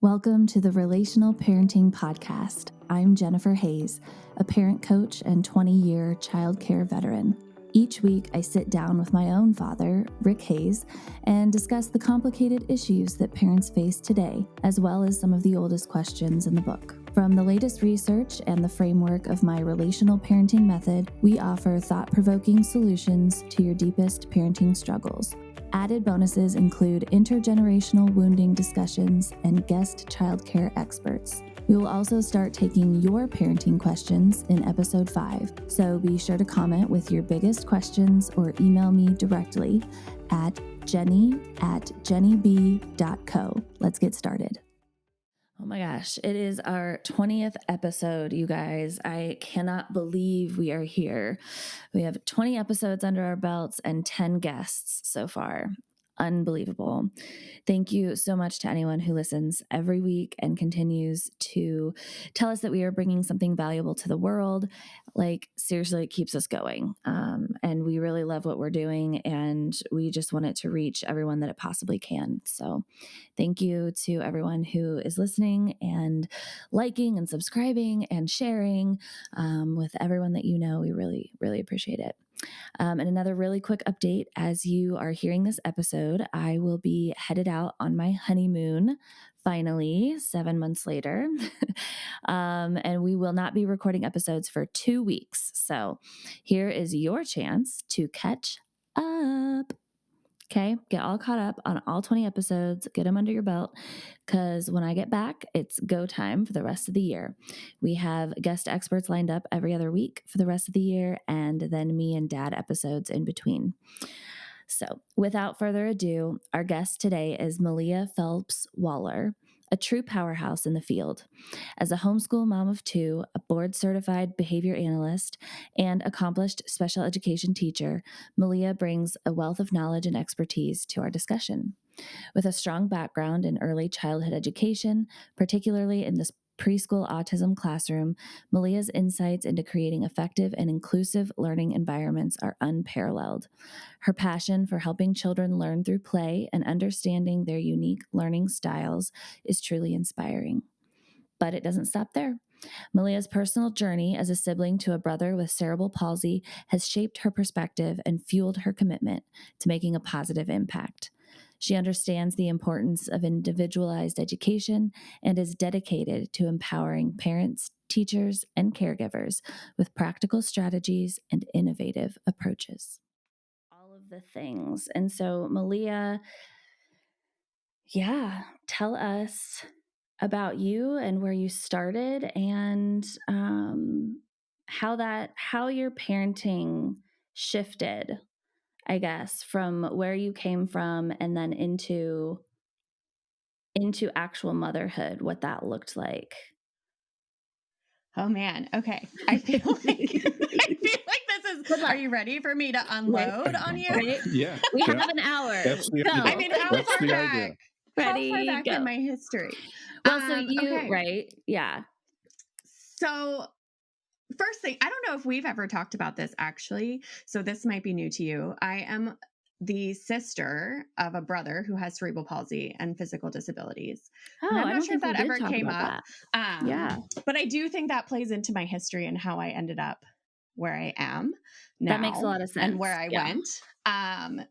Welcome to the Relational Parenting Podcast. I'm Jennifer Hayes, a parent coach and 20-year childcare veteran. Each week, I sit down with my own father, Rick Hayes, and discuss the complicated issues that parents face today, as well as some of the oldest questions in the book. From the latest research and the framework of my relational parenting method, we offer thought-provoking solutions to your deepest parenting struggles. Added bonuses include intergenerational wounding discussions and guest childcare experts. We will also start taking your parenting questions in episode 5, so be sure to comment with your biggest questions or email me directly at jenny@jennyb.co. Let's get started. Oh my gosh, it is our 20th episode, you guys. I cannot believe we are here. We have 20 episodes under our belts and 10 guests so far. Unbelievable. Thank you so much to anyone who listens every week and continues to tell us that we are bringing something valuable to the world. Like, seriously, it keeps us going. And we really love what we're doing, and we just want it to reach everyone that it possibly can. So thank you to everyone who is listening and liking and subscribing and sharing with everyone that you know. We really, really appreciate it. And another really quick update, as you are hearing this episode, I will be headed out on my honeymoon, finally, 7 months later. And we will not be recording episodes for 2 weeks. So here is your chance to catch up. Okay, get all caught up on all 20 episodes, get them under your belt, because when I get back, it's go time for the rest of the year. We have guest experts lined up every other week for the rest of the year, and then me and dad episodes in between. So without further ado, our guest today is Malia Phelps Waller, a true powerhouse in the field. As a homeschool mom of 2, a board-certified behavior analyst, and accomplished special education teacher, Malia brings a wealth of knowledge and expertise to our discussion. With a strong background in early childhood education, particularly in the preschool autism classroom, Malia's insights into creating effective and inclusive learning environments are unparalleled. Her passion for helping children learn through play and understanding their unique learning styles is truly inspiring. But it doesn't stop there. Malia's personal journey as a sibling to a brother with cerebral palsy has shaped her perspective and fueled her commitment to making a positive impact. She understands the importance of individualized education and is dedicated to empowering parents, teachers, and caregivers with practical strategies and innovative approaches. All of the things. And so, Malia, tell us about you and where you started and how your parenting shifted, I guess, from where you came from and then into actual motherhood, what that looked like. Oh man. Okay. I feel like this is, are you ready for me to unload on you? Right? Yeah. We have an hour. That's the idea. I mean, how far back? Ready, how far back go. in my history? Well, so you, okay. right? Yeah. So first thing, I don't know if we've ever talked about this actually, so this might be new to you. I am the sister of a brother who has cerebral palsy and physical disabilities. Oh, and I'm I not don't sure if think that we did ever talk came about up. that. But I do think that plays into my history and how I ended up where I am now. That makes a lot of sense. And where I went.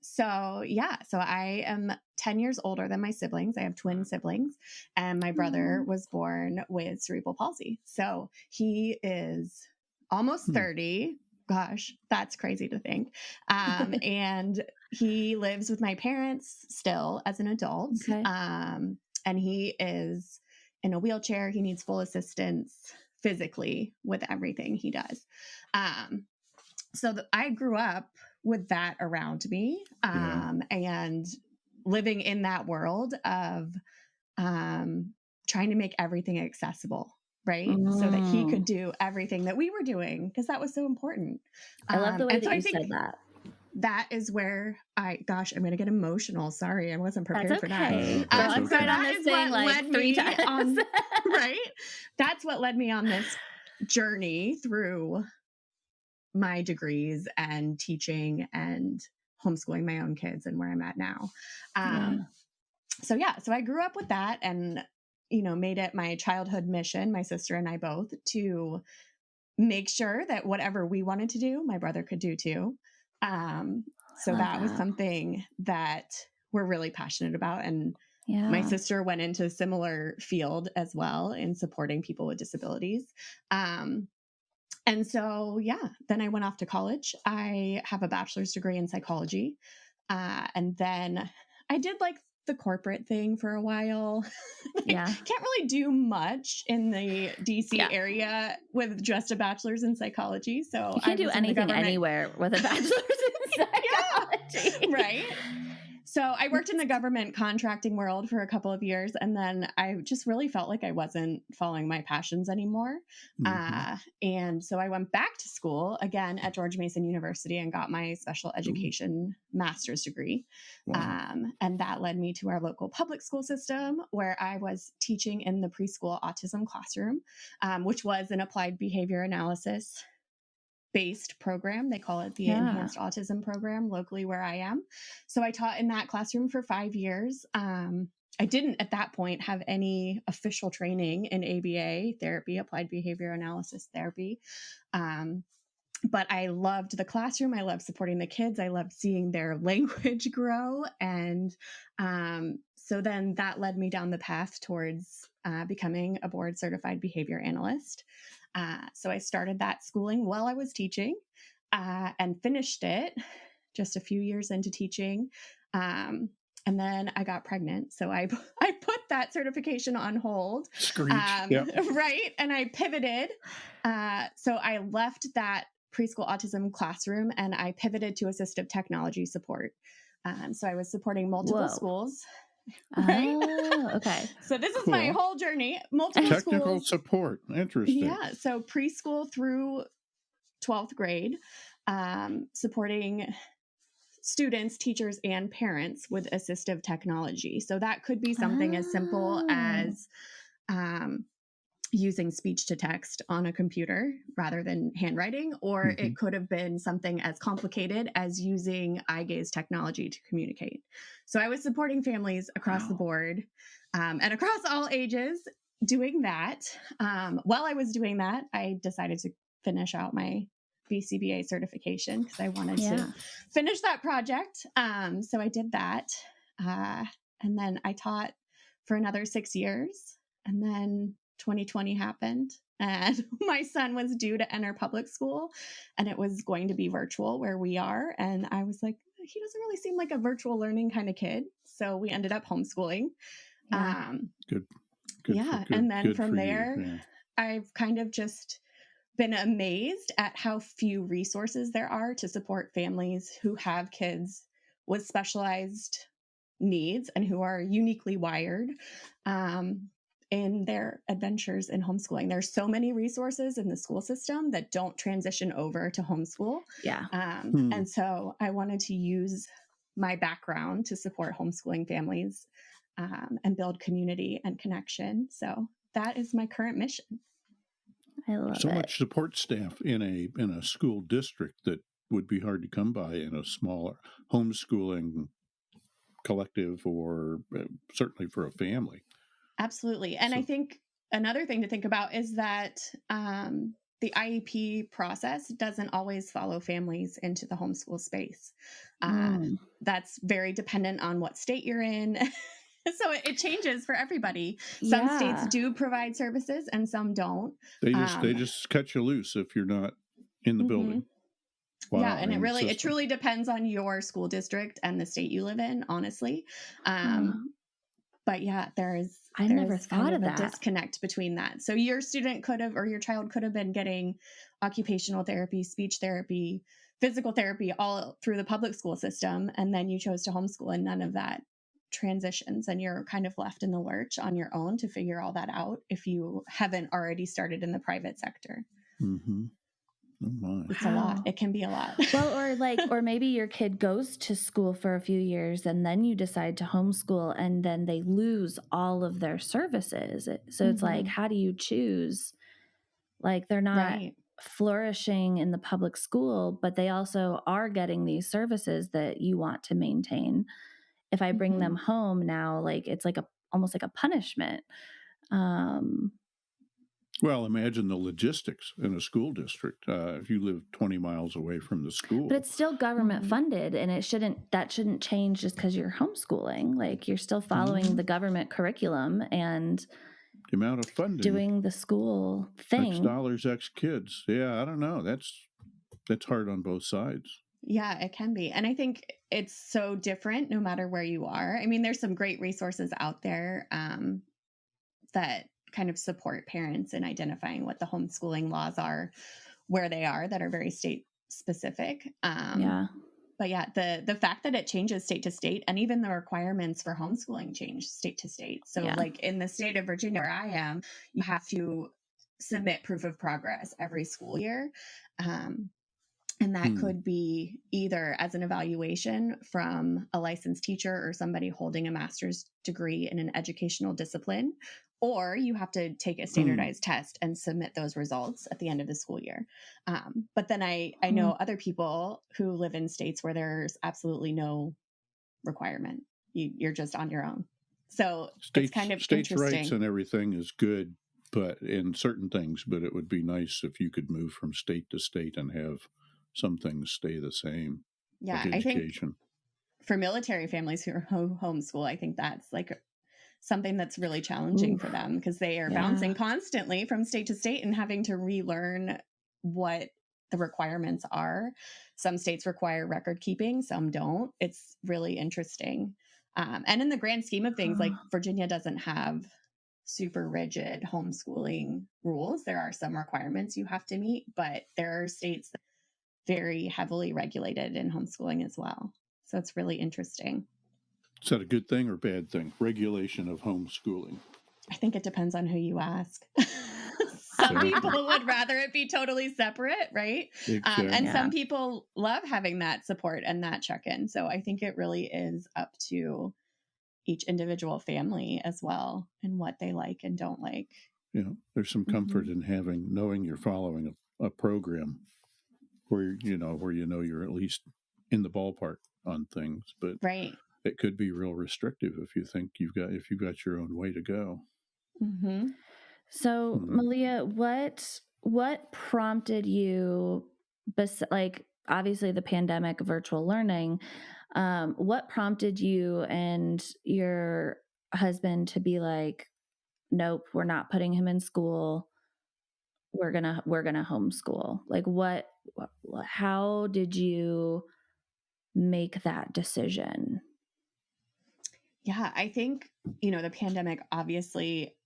So I am 10 years older than my siblings. I have twin siblings, and my brother was born with cerebral palsy. So he is almost 30. Gosh, that's crazy to think. And he lives with my parents still as an adult. Okay. And he is in a wheelchair. He needs full assistance physically with everything he does. So I grew up with that around me, and living in that world of trying to make everything accessible, right? So that he could do everything that we were doing, because that was so important. I love the way that you said that. That is where I'm going to get emotional. Sorry, I wasn't prepared for that. I've cried on this thing like 3 times. Right? That's what led me on this journey through my degrees and teaching and homeschooling my own kids and where I'm at now. So I grew up with that, and made it my childhood mission, my sister and I both, to make sure that whatever we wanted to do, my brother could do too. So that was something that we're really passionate about. And my sister went into a similar field as well in supporting people with disabilities. And so, then I went off to college. I have a bachelor's degree in psychology. And then I did like the corporate thing for a while. Can't really do much in the DC area with just a bachelor's in psychology. So you can't do anything anywhere with a bachelor's in psychology. Right. So I worked in the government contracting world for a couple of years, and then I just really felt like I wasn't following my passions anymore. And so I went back to school again at George Mason University and got my special education master's degree. And that led me to our local public school system, where I was teaching in the preschool autism classroom, which was an applied behavior analysis based program. They call it the enhanced autism program locally where I am. So I taught in that classroom for 5 years. I didn't at that point have any official training in ABA therapy, applied behavior analysis therapy. But I loved the classroom. I loved supporting the kids. I loved seeing their language grow. And so then that led me down the path towards becoming a board certified behavior analyst. So I started that schooling while I was teaching and finished it just a few years into teaching. And then I got pregnant. So I put that certification on hold. Right. And I pivoted. So I left that preschool autism classroom and I pivoted to assistive technology support. So I was supporting multiple schools. Right? Oh, okay. So this is my whole journey. Multiple technical schools. Support. Interesting. Yeah. So preschool through 12th grade, supporting students, teachers, and parents with assistive technology. So that could be something as simple as using speech to text on a computer rather than handwriting, or it could have been something as complicated as using eye gaze technology to communicate. So I was supporting families across the board and across all ages doing that. While I was doing that, I decided to finish out my BCBA certification because I wanted to finish that project. So I did that. And then I taught for another 6 years. And then 2020 happened and my son was due to enter public school and it was going to be virtual where we are. And I was like, he doesn't really seem like a virtual learning kind of kid. So we ended up homeschooling. Good. And then from there, I've kind of just been amazed at how few resources there are to support families who have kids with specialized needs and who are uniquely wired in their adventures in homeschooling. There's so many resources in the school system that don't transition over to homeschool. And so I wanted to use my background to support homeschooling families and build community and connection. So that is my current mission. I love so it. much support staff in a school district that would be hard to come by in a smaller homeschooling collective or certainly for a family. Absolutely. And I think another thing to think about is that the IEP process doesn't always follow families into the homeschool space. That's very dependent on what state you're in. So it changes for everybody. Some states do provide services and some don't. They just cut you loose if you're not in the building. Wow, yeah, and it truly depends on your school district and the state you live in, honestly. But yeah, there's never thought of that disconnect between that. So your student could have, or your child could have been getting occupational therapy, speech therapy, physical therapy all through the public school system. And then you chose to homeschool and none of that transitions. And you're kind of left in the lurch on your own to figure all that out if you haven't already started in the private sector. Oh my. It's a lot. It can be a lot. Well, or maybe your kid goes to school for a few years and then you decide to homeschool and then they lose all of their services. So it's like, how do you choose? Like they're not flourishing in the public school, but they also are getting these services that you want to maintain. If I bring them home now, like it's like almost like a punishment. Well, imagine the logistics in a school district. If you live 20 miles away from the school, but it's still government funded, and that shouldn't change just because you're homeschooling. Like, you're still following the government curriculum and the amount of funding, doing the school thing. X dollars, X kids. Yeah, I don't know. That's hard on both sides. Yeah, it can be. And I think it's so different no matter where you are. I mean, there's some great resources out there that kind of support parents in identifying what the homeschooling laws are, where they are, that are very state specific. But yeah, the fact that it changes state to state, and even the requirements for homeschooling change state to state. So like in the state of Virginia, where I am, you have to submit proof of progress every school year. And that could be either as an evaluation from a licensed teacher or somebody holding a master's degree in an educational discipline, or you have to take a standardized test and submit those results at the end of the school year. But then I know other people who live in states where there's absolutely no requirement. You're just on your own. So it's kind of states' interesting. rights and everything is good, but in certain things, but it would be nice if you could move from state to state and have some things stay the same. Yeah, like I think education. For military families who are homeschool, I think that's like something that's really challenging for them, because they are bouncing constantly from state to state and having to relearn what the requirements are. Some states require record keeping, some don't. It's really interesting. And in the grand scheme of things, like Virginia doesn't have super rigid homeschooling rules. There are some requirements you have to meet, but there are states that are very heavily regulated in homeschooling as well. So it's really interesting. Is that a good thing or bad thing? Regulation of homeschooling. I think it depends on who you ask. Some people would rather it be totally separate, right? Exactly. And some people love having that support and that check-in. So I think it really is up to each individual family as well, and what they like and don't like. Yeah, there's some comfort in knowing you're following a program where you're at least in the ballpark on things, but it could be real restrictive if you think you've got your own way to go. So Malia, what prompted you, like obviously the pandemic, virtual learning, what prompted you and your husband to be like, nope, we're not putting him in school, we're gonna homeschool? Like, how did you make that decision? Yeah, I think, the pandemic obviously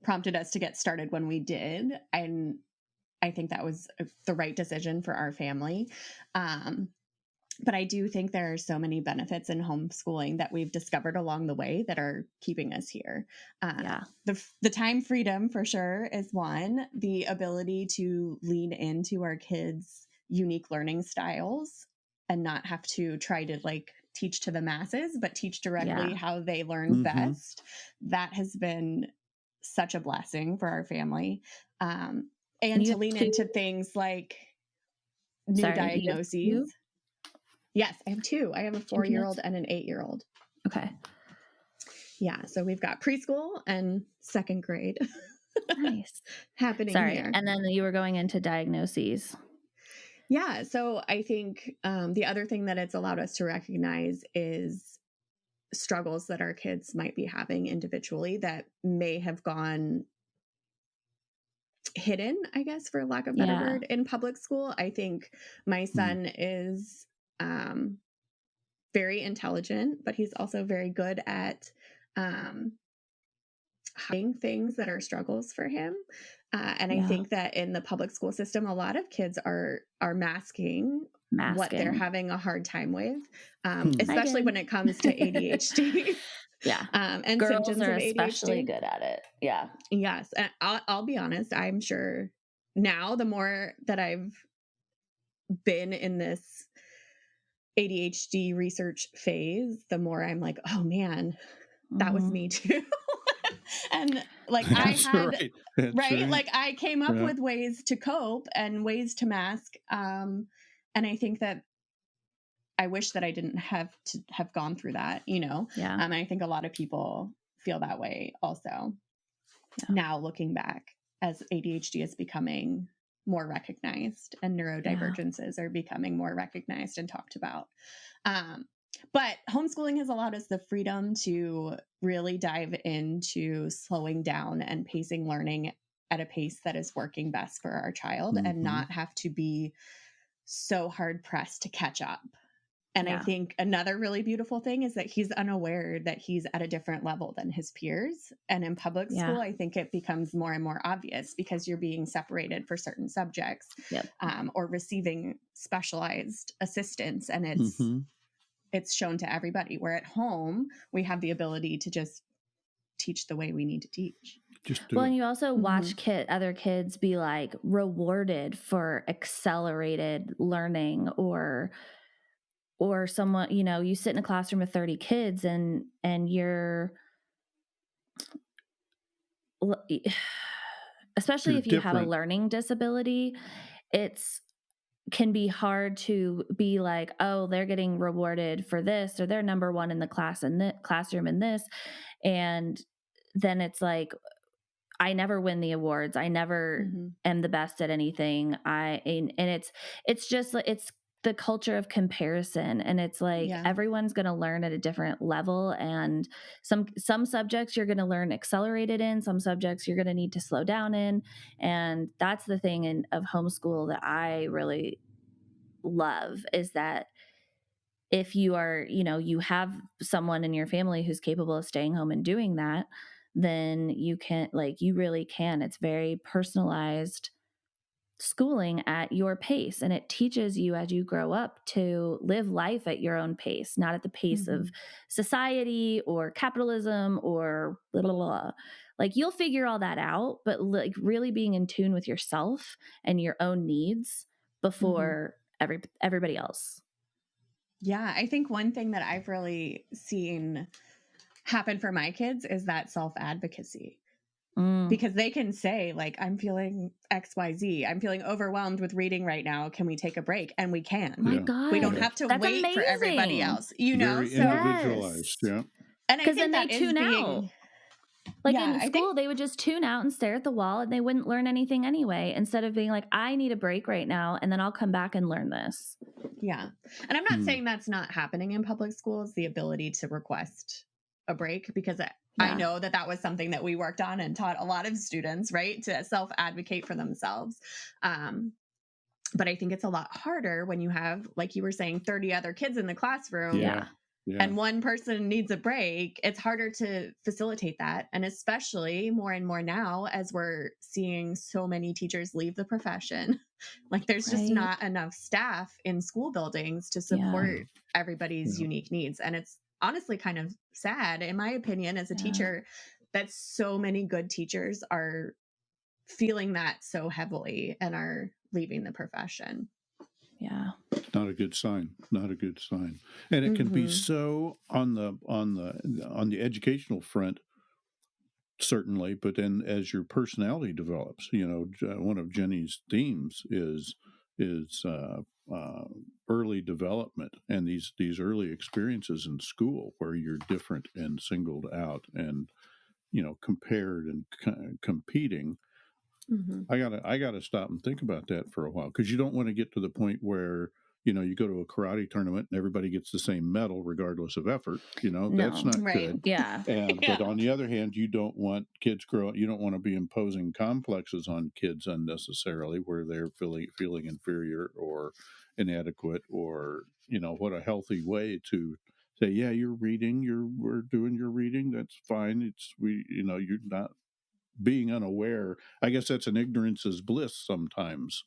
prompted us to get started when we did. And I think that was the right decision for our family. But I do think there are so many benefits in homeschooling that we've discovered along the way that are keeping us here. The time freedom for sure is one. The ability to lean into our kids' unique learning styles and not have to try to teach to the masses, but teach directly how they learn best. That has been such a blessing for our family. And to lean into things like new diagnoses. Yes, I have two. I have a 4-year-old and an 8-year-old. Okay. Yeah, so we've got preschool and second grade. Nice. happening here. And then you were going into diagnoses. Yeah, so I think the other thing that it's allowed us to recognize is struggles that our kids might be having individually that may have gone hidden, I guess, for lack of a better word, in public school. I think my son is very intelligent, but he's also very good at hiding things that are struggles for him. And I think that in the public school system, a lot of kids are masking what they're having a hard time with, especially when it comes to ADHD. And girls symptoms are of ADHD. especially good at it. Yeah. Yes. And I'll be honest, I'm sure now the more that I've been in this ADHD research phase, the more I'm like, oh man, that was me too. And like That's I had, right. Like I came up with ways to cope and ways to mask. And I think that I wish that I didn't have to have gone through that, And I think a lot of people feel that way also. now looking back, as ADHD is becoming more recognized and neurodivergences are becoming more recognized and talked about. But homeschooling has allowed us the freedom to really dive into slowing down and pacing learning at a pace that is working best for our child and not have to be so hard pressed to catch up. And I think another really beautiful thing is that he's unaware that he's at a different level than his peers. And in public school, I think it becomes more and more obvious because you're being separated for certain subjects or receiving specialized assistance. And it's shown to everybody. Where at home, we have the ability to just teach the way we need to teach. And you also watch other kids be like rewarded for accelerated learning or someone, you sit in a classroom with 30 kids and you're, especially if you have a learning disability, can be hard to be like, oh, they're getting rewarded for this, or they're number one in the class in the classroom in this. And then it's like, I never win the awards. I never am the best at anything. And it's just like, it's the culture of comparison. And it's like, everyone's going to learn at a different level. And some subjects you're going to learn accelerated in, some subjects you're going to need to slow down in. And that's the thing of homeschool that I really love, is that if you are, you have someone in your family who's capable of staying home and doing that, then you can, you really can. It's very personalized schooling at your pace. And it teaches you as you grow up to live life at your own pace, not at the pace of society or capitalism or blah, blah, blah. You'll figure all that out, but really being in tune with yourself and your own needs before everybody else. Yeah. I think one thing that I've really seen happen for my kids is that self-advocacy. Because they can say, I'm feeling XYZ. I'm feeling overwhelmed with reading right now. Can we take a break? And we can. My God. We don't have to wait for everybody else, Very individualized. Yes. And because then they tune out. In school, they would just tune out and stare at the wall and they wouldn't learn anything anyway, instead of being like, I need a break right now. And then I'll come back and learn this. Yeah. And I'm not saying that's not happening in public schools, the ability to request a break, because I know that was something that we worked on and taught a lot of students, right, to self-advocate for themselves. But I think it's a lot harder when you have, like you were saying, 30 other kids in the classroom. And one person needs a break. It's harder to facilitate that. And especially more and more now, as we're seeing so many teachers leave the profession, there's just not enough staff in school buildings to support everybody's unique needs. And it's honestly kind of sad, in my opinion, as a teacher, that so many good teachers are feeling that so heavily and are leaving the profession. Yeah. Not a good sign. Not a good sign. And it can be so on the educational front, certainly, but then as your personality develops, one of Jenny's themes is early development and these early experiences in school where you're different and singled out and compared and competing. I gotta stop and think about that for a while, because you don't want to get to the point where you go to a karate tournament and everybody gets the same medal regardless of effort. That's not good. Yeah. But on the other hand, you don't want kids you don't want to be imposing complexes on kids unnecessarily, where they're feeling inferior or inadequate, or what a healthy way to say, yeah, you're reading, we're doing your reading, that's fine. You're not being unaware. I guess that's an ignorance is bliss sometimes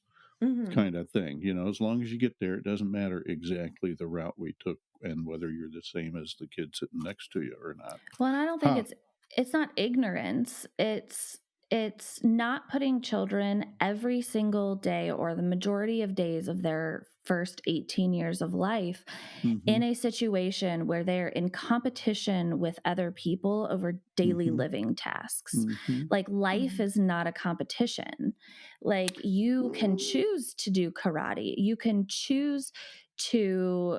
kind of thing. As long as you get there, it doesn't matter exactly the route we took and whether you're the same as the kid sitting next to you or not. Well, and I don't think it's not ignorance. It's not putting children every single day or the majority of days of their first 18 years of life in a situation where they're in competition with other people over daily living tasks. Life is not a competition. You can choose to do karate. You can choose to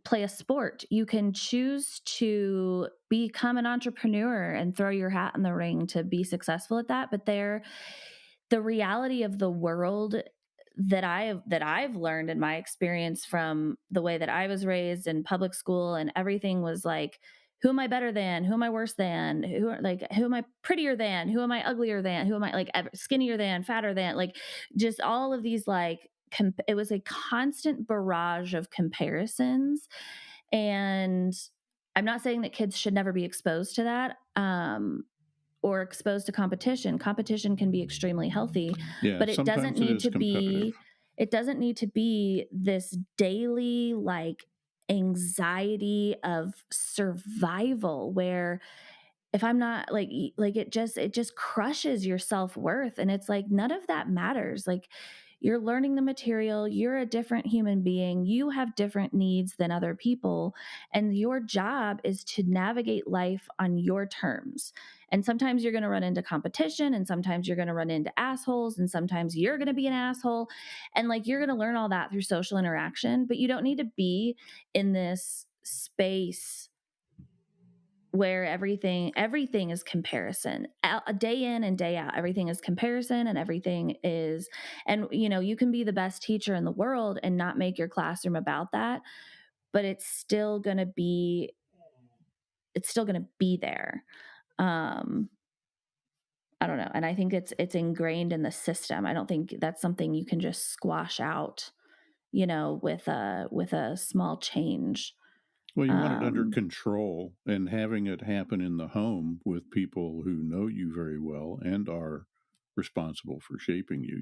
play a sport. You can choose to become an entrepreneur and throw your hat in the ring to be successful at that. But the reality of the world that I've learned in my experience from the way that I was raised in public school and everything was like, who am I better than? Who am I worse than? Who am I prettier than? Who am I uglier than? Who am I like skinnier than, fatter than? Like just all of these like it was a constant barrage of comparisons. And I'm not saying that kids should never be exposed to that. Or exposed to competition. Competition can be extremely healthy, but it doesn't need to be, it doesn't need to be this daily like anxiety of survival where if I'm not like it just crushes your self-worth. And it's like, none of that matters. Like you're learning the material, you're a different human being, you have different needs than other people. And your job is to navigate life on your terms. And sometimes you're going to run into competition and sometimes you're going to run into assholes and sometimes you're going to be an asshole. And like, you're going to learn all that through social interaction, but you don't need to be in this space where everything is comparison. A day in and day out, everything is comparison and everything is, and you can be the best teacher in the world and not make your classroom about that, but it's still going to be there. I don't know. And I think it's ingrained in the system. I don't think that's something you can just squash out, with a small change. Well, you want it under control, and having it happen in the home with people who know you very well and are responsible for shaping you.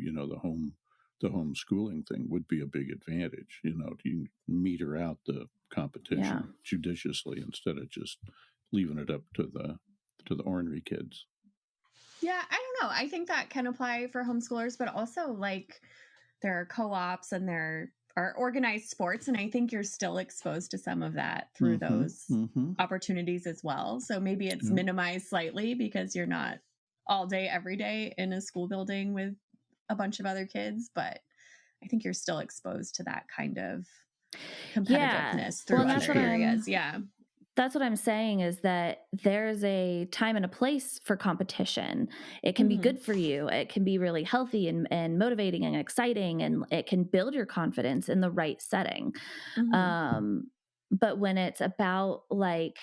The homeschooling thing would be a big advantage. You meter out the competition judiciously instead of just leaving it up to the ornery kids. Yeah, I don't know. I think that can apply for homeschoolers, but also like there are co-ops and there are organized sports. And I think you're still exposed to some of that through those opportunities as well. So maybe it's minimized slightly because you're not all day, every day in a school building with a bunch of other kids. But I think you're still exposed to that kind of competitiveness through other areas. That's what I'm saying, is that there's a time and a place for competition. It can be good for you. It can be really healthy and motivating and exciting, and it can build your confidence in the right setting. But when it's about like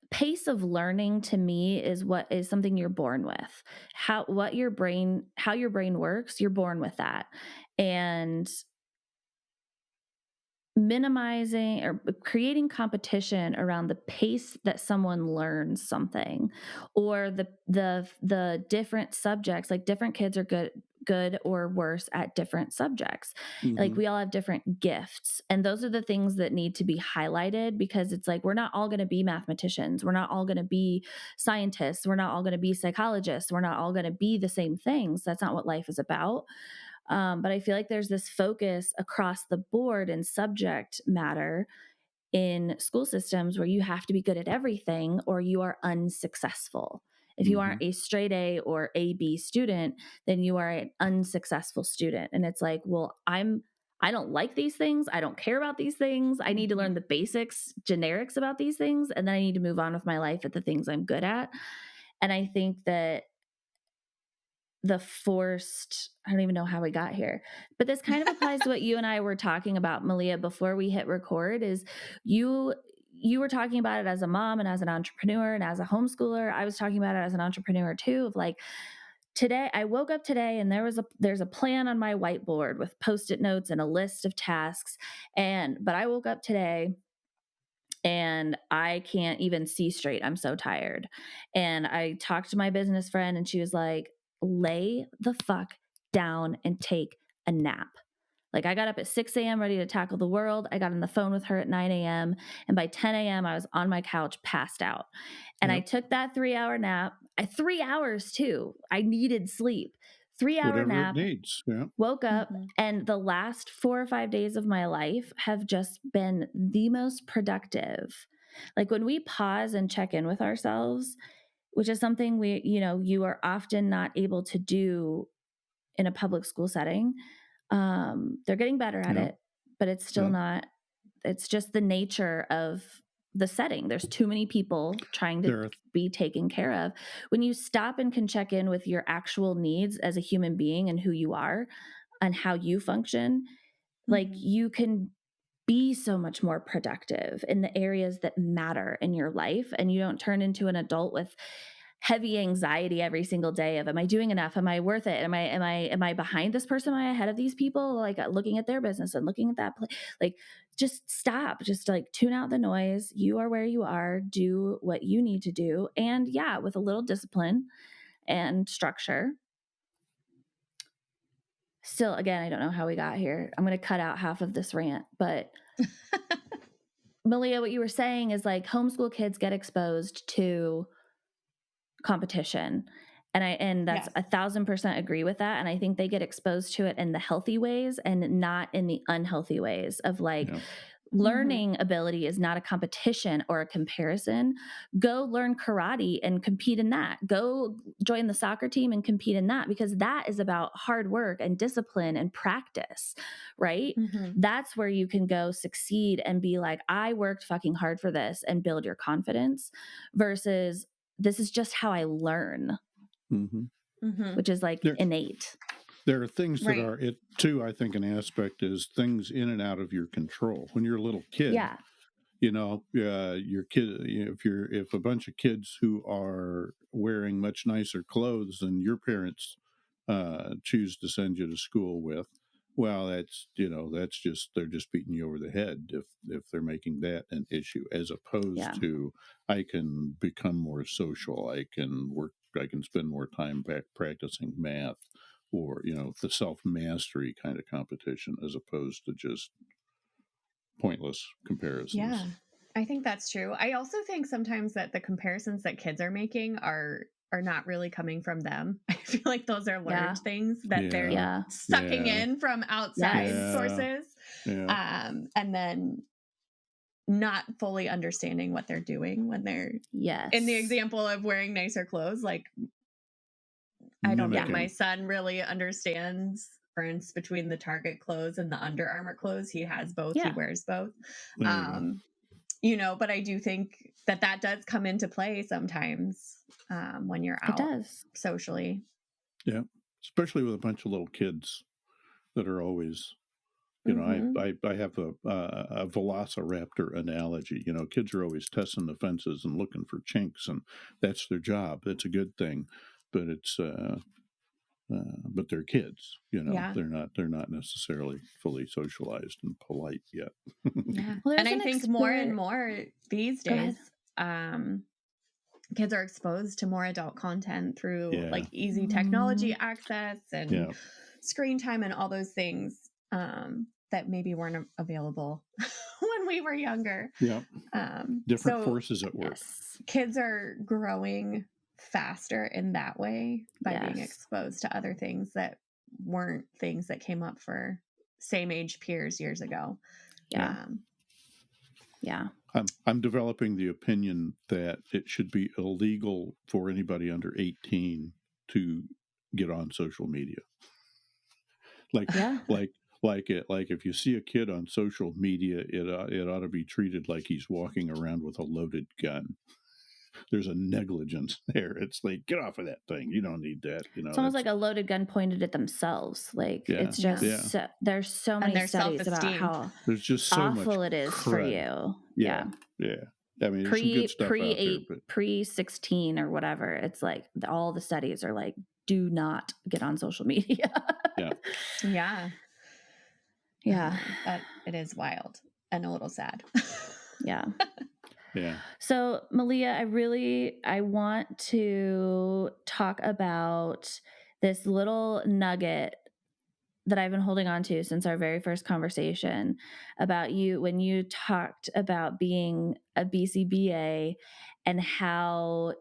pace of learning, to me is something you're born with. How your brain works, you're born with that. And minimizing or creating competition around the pace that someone learns something, or the different subjects, like different kids are good or worse at different subjects. Like we all have different gifts, and those are the things that need to be highlighted, because it's like, we're not all going to be mathematicians, we're not all going to be scientists, we're not all going to be psychologists, we're not all going to be the same things. That's not what life is about. But I feel like there's this focus across the board in subject matter in school systems where you have to be good at everything or you are unsuccessful. If you aren't a straight A or A-B student, then you are an unsuccessful student. And it's like, well, I don't like these things. I don't care about these things. I need to learn the basics, generics about these things. And then I need to move on with my life at the things I'm good at. And I think that I don't even know how we got here, but this kind of applies to what you and I were talking about, Malia, before we hit record. Is you were talking about it as a mom and as an entrepreneur and as a homeschooler. I was talking about it as an entrepreneur too, of like, today I woke up today and there's a plan on my whiteboard with Post-it notes and a list of tasks. But I woke up today and I can't even see straight. I'm so tired. And I talked to my business friend and she was like, lay the fuck down and take a nap. Like, I got up at 6 a.m. ready to tackle the world. I got on the phone with her at 9 a.m. And by 10 a.m. I was on my couch, passed out. And I took that 3-hour nap. 3 hours too. I needed sleep. 3-hour nap. It needs. Woke up, and the last 4 or 5 days of my life have just been the most productive. Like, when we pause and check in with ourselves, which is something you are often not able to do in a public school setting. They're getting better at it. but it's still not, it's just the nature of the setting. There's too many people trying to be taken care of. When you stop and can check in with your actual needs as a human being and who you are and how you function, like you can be so much more productive in the areas that matter in your life. And you don't turn into an adult with heavy anxiety every single day of, am I doing enough? Am I worth it? Am I behind this person? Am I ahead of these people? Like looking at their business and looking at that place, like just stop, just like tune out the noise. You are where you are, do what you need to do. And yeah, with a little discipline and structure. Still, again, I don't know how we got here. I'm going to cut out half of this rant, but Malia, what you were saying is like homeschool kids get exposed to competition. And that's 1,000% agree with that. And I think they get exposed to it in the healthy ways and not in the unhealthy ways of like learning ability is not a competition or a comparison. Go learn karate and compete in that. Go join the soccer team and compete in that, because that is about hard work and discipline and practice, right? That's where you can go succeed and be like, I worked fucking hard for this, and build your confidence, versus this is just how I learn, which is like innate. There are things that are it too. I think an aspect is things in and out of your control. When you're a little kid, you know, your kid. If a bunch of kids who are wearing much nicer clothes than your parents choose to send you to school with, well, that's just they're just beating you over the head if they're making that an issue, as opposed to I can become more social, I can spend more time practicing math, or the self-mastery kind of competition, as opposed to just pointless comparisons. Yeah, I think that's true. I also think sometimes that the comparisons that kids are making are not really coming from them. I feel like those are learned things that they're sucking in from outside sources. And then not fully understanding what they're doing when they're in the example of wearing nicer clothes. Like, I don't think my son really understands the difference between the Target clothes and the Under Armour clothes. He has both. He wears both. But I do think that does come into play sometimes when you're out socially. Yeah, especially with a bunch of little kids that are always, I have a velociraptor analogy. Kids are always testing the fences and looking for chinks, and that's their job. That's a good thing, but it's but they're kids. They're not necessarily fully socialized and polite yet. Well, and I think more and more these days, kids are exposed to more adult content through like easy technology access and screen time and all those things that maybe weren't available when we were younger. Different forces at work. Kids are growing faster in that way by being exposed to other things that weren't things that came up for same age peers years ago. I'm developing the opinion that it should be illegal for anybody under 18 to get on social media. Like if you see a kid on social media, it ought to be treated like he's walking around with a loaded gun. There's a negligence there. It's like, get off of that thing. You don't need that. It's almost like a loaded gun pointed at themselves. Like it's just there's so many studies about how there's just so awful much it is for you. Yeah. I mean, there's some good stuff out there, but pre-16 or whatever. It's like all the studies are like, do not get on social media. But it is wild and a little sad. Yeah. So Malia, I want to talk about this little nugget that I've been holding on to since our very first conversation about you, when you talked about being a BCBA and how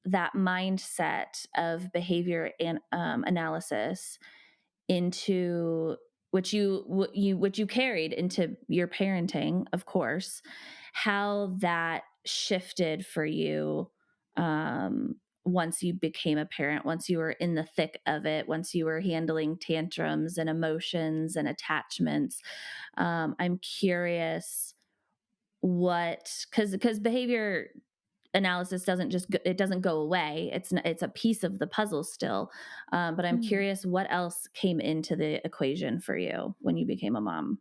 that mindset of behavior and analysis into which you carried into your parenting, of course, how that shifted for you once you became a parent, once you were in the thick of it, once you were handling tantrums and emotions and attachments. I'm curious because behavior analysis doesn't go away. It's a piece of the puzzle still. But I'm curious what else came into the equation for you when you became a mom.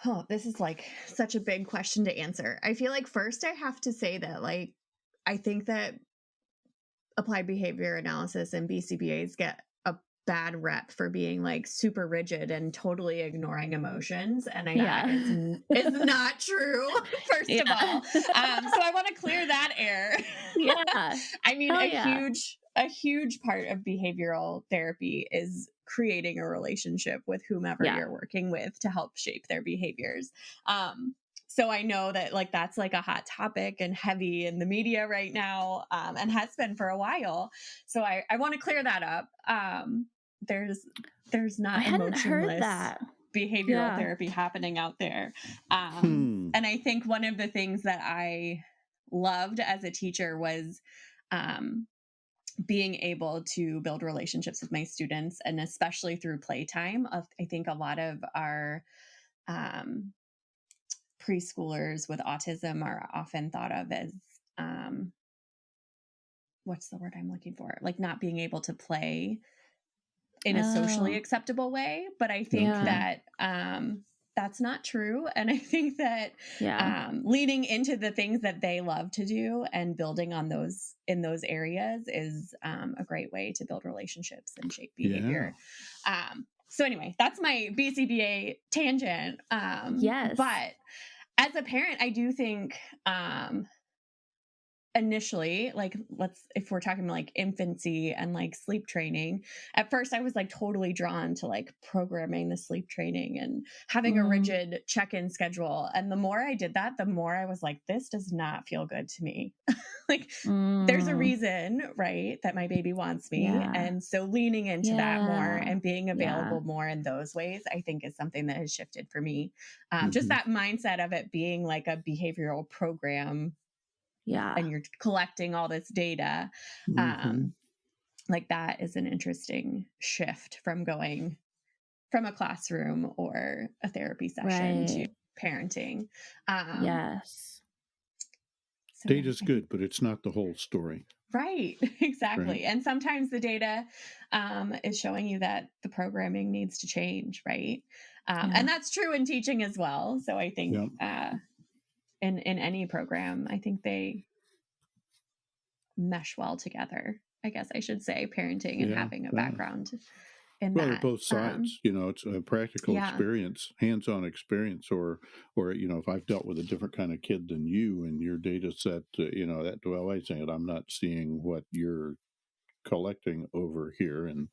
Oh, this is like such a big question to answer. I feel like first I have to say that like, I think that applied behavior analysis and BCBAs get a bad rep for being like super rigid and totally ignoring emotions. And that is not true, first of all. So I want to clear that air. Yeah. I mean, a huge part of behavioral therapy is creating a relationship with whomever you're working with to help shape their behaviors. So I know that like that's like a hot topic and heavy in the media right now, and has been for a while. So I want to clear that up. There's not emotionless behavioral therapy happening out there. And I think one of the things that I loved as a teacher was being able to build relationships with my students, and especially through playtime. I think a lot of our preschoolers with autism are often thought of as what's the word I'm looking for? Like not being able to play in a socially acceptable way. But I think that that's not true. And I think that leaning into the things that they love to do and building on those in those areas is a great way to build relationships and shape behavior. So anyway, that's my BCBA tangent. But as a parent, I do think initially, like if we're talking like infancy and like sleep training, at first I was like totally drawn to like programming the sleep training and having a rigid check-in schedule. And the more I did that, the more I was like, this does not feel good to me. Like there's a reason, right, that my baby wants me. And so leaning into that more and being available more in those ways, I think is something that has shifted for me. Just that mindset of it being like a behavioral program. And you're collecting all this data. Like that is an interesting shift from going from a classroom or a therapy session to parenting. So data's good, but it's not the whole story. Right. Exactly. Right. And sometimes the data is showing you that the programming needs to change. Right. And that's true in teaching as well. So I think in any program, I think they mesh well together, I guess I should say, parenting and having a background in that. Well, both sides, it's a practical experience, hands-on experience, or, if I've dealt with a different kind of kid than you and your data set, I say it, I'm not seeing what you're collecting over here. And,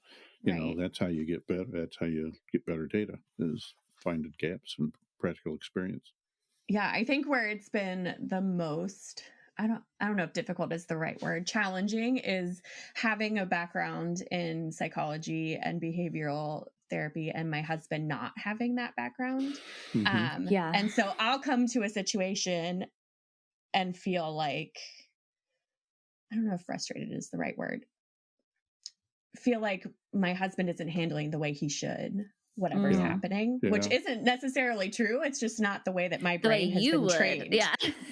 that's how you get better. That's how you get better data, is finding gaps in practical experience. Yeah. I think where it's been the most, I don't know if difficult is the right word, challenging, is having a background in psychology and behavioral therapy and my husband not having that background. And so I'll come to a situation and feel like, I don't know if frustrated is the right word, feel like my husband isn't handling the way he should whatever's happening, which isn't necessarily true. It's just not the way that my brain has been trained.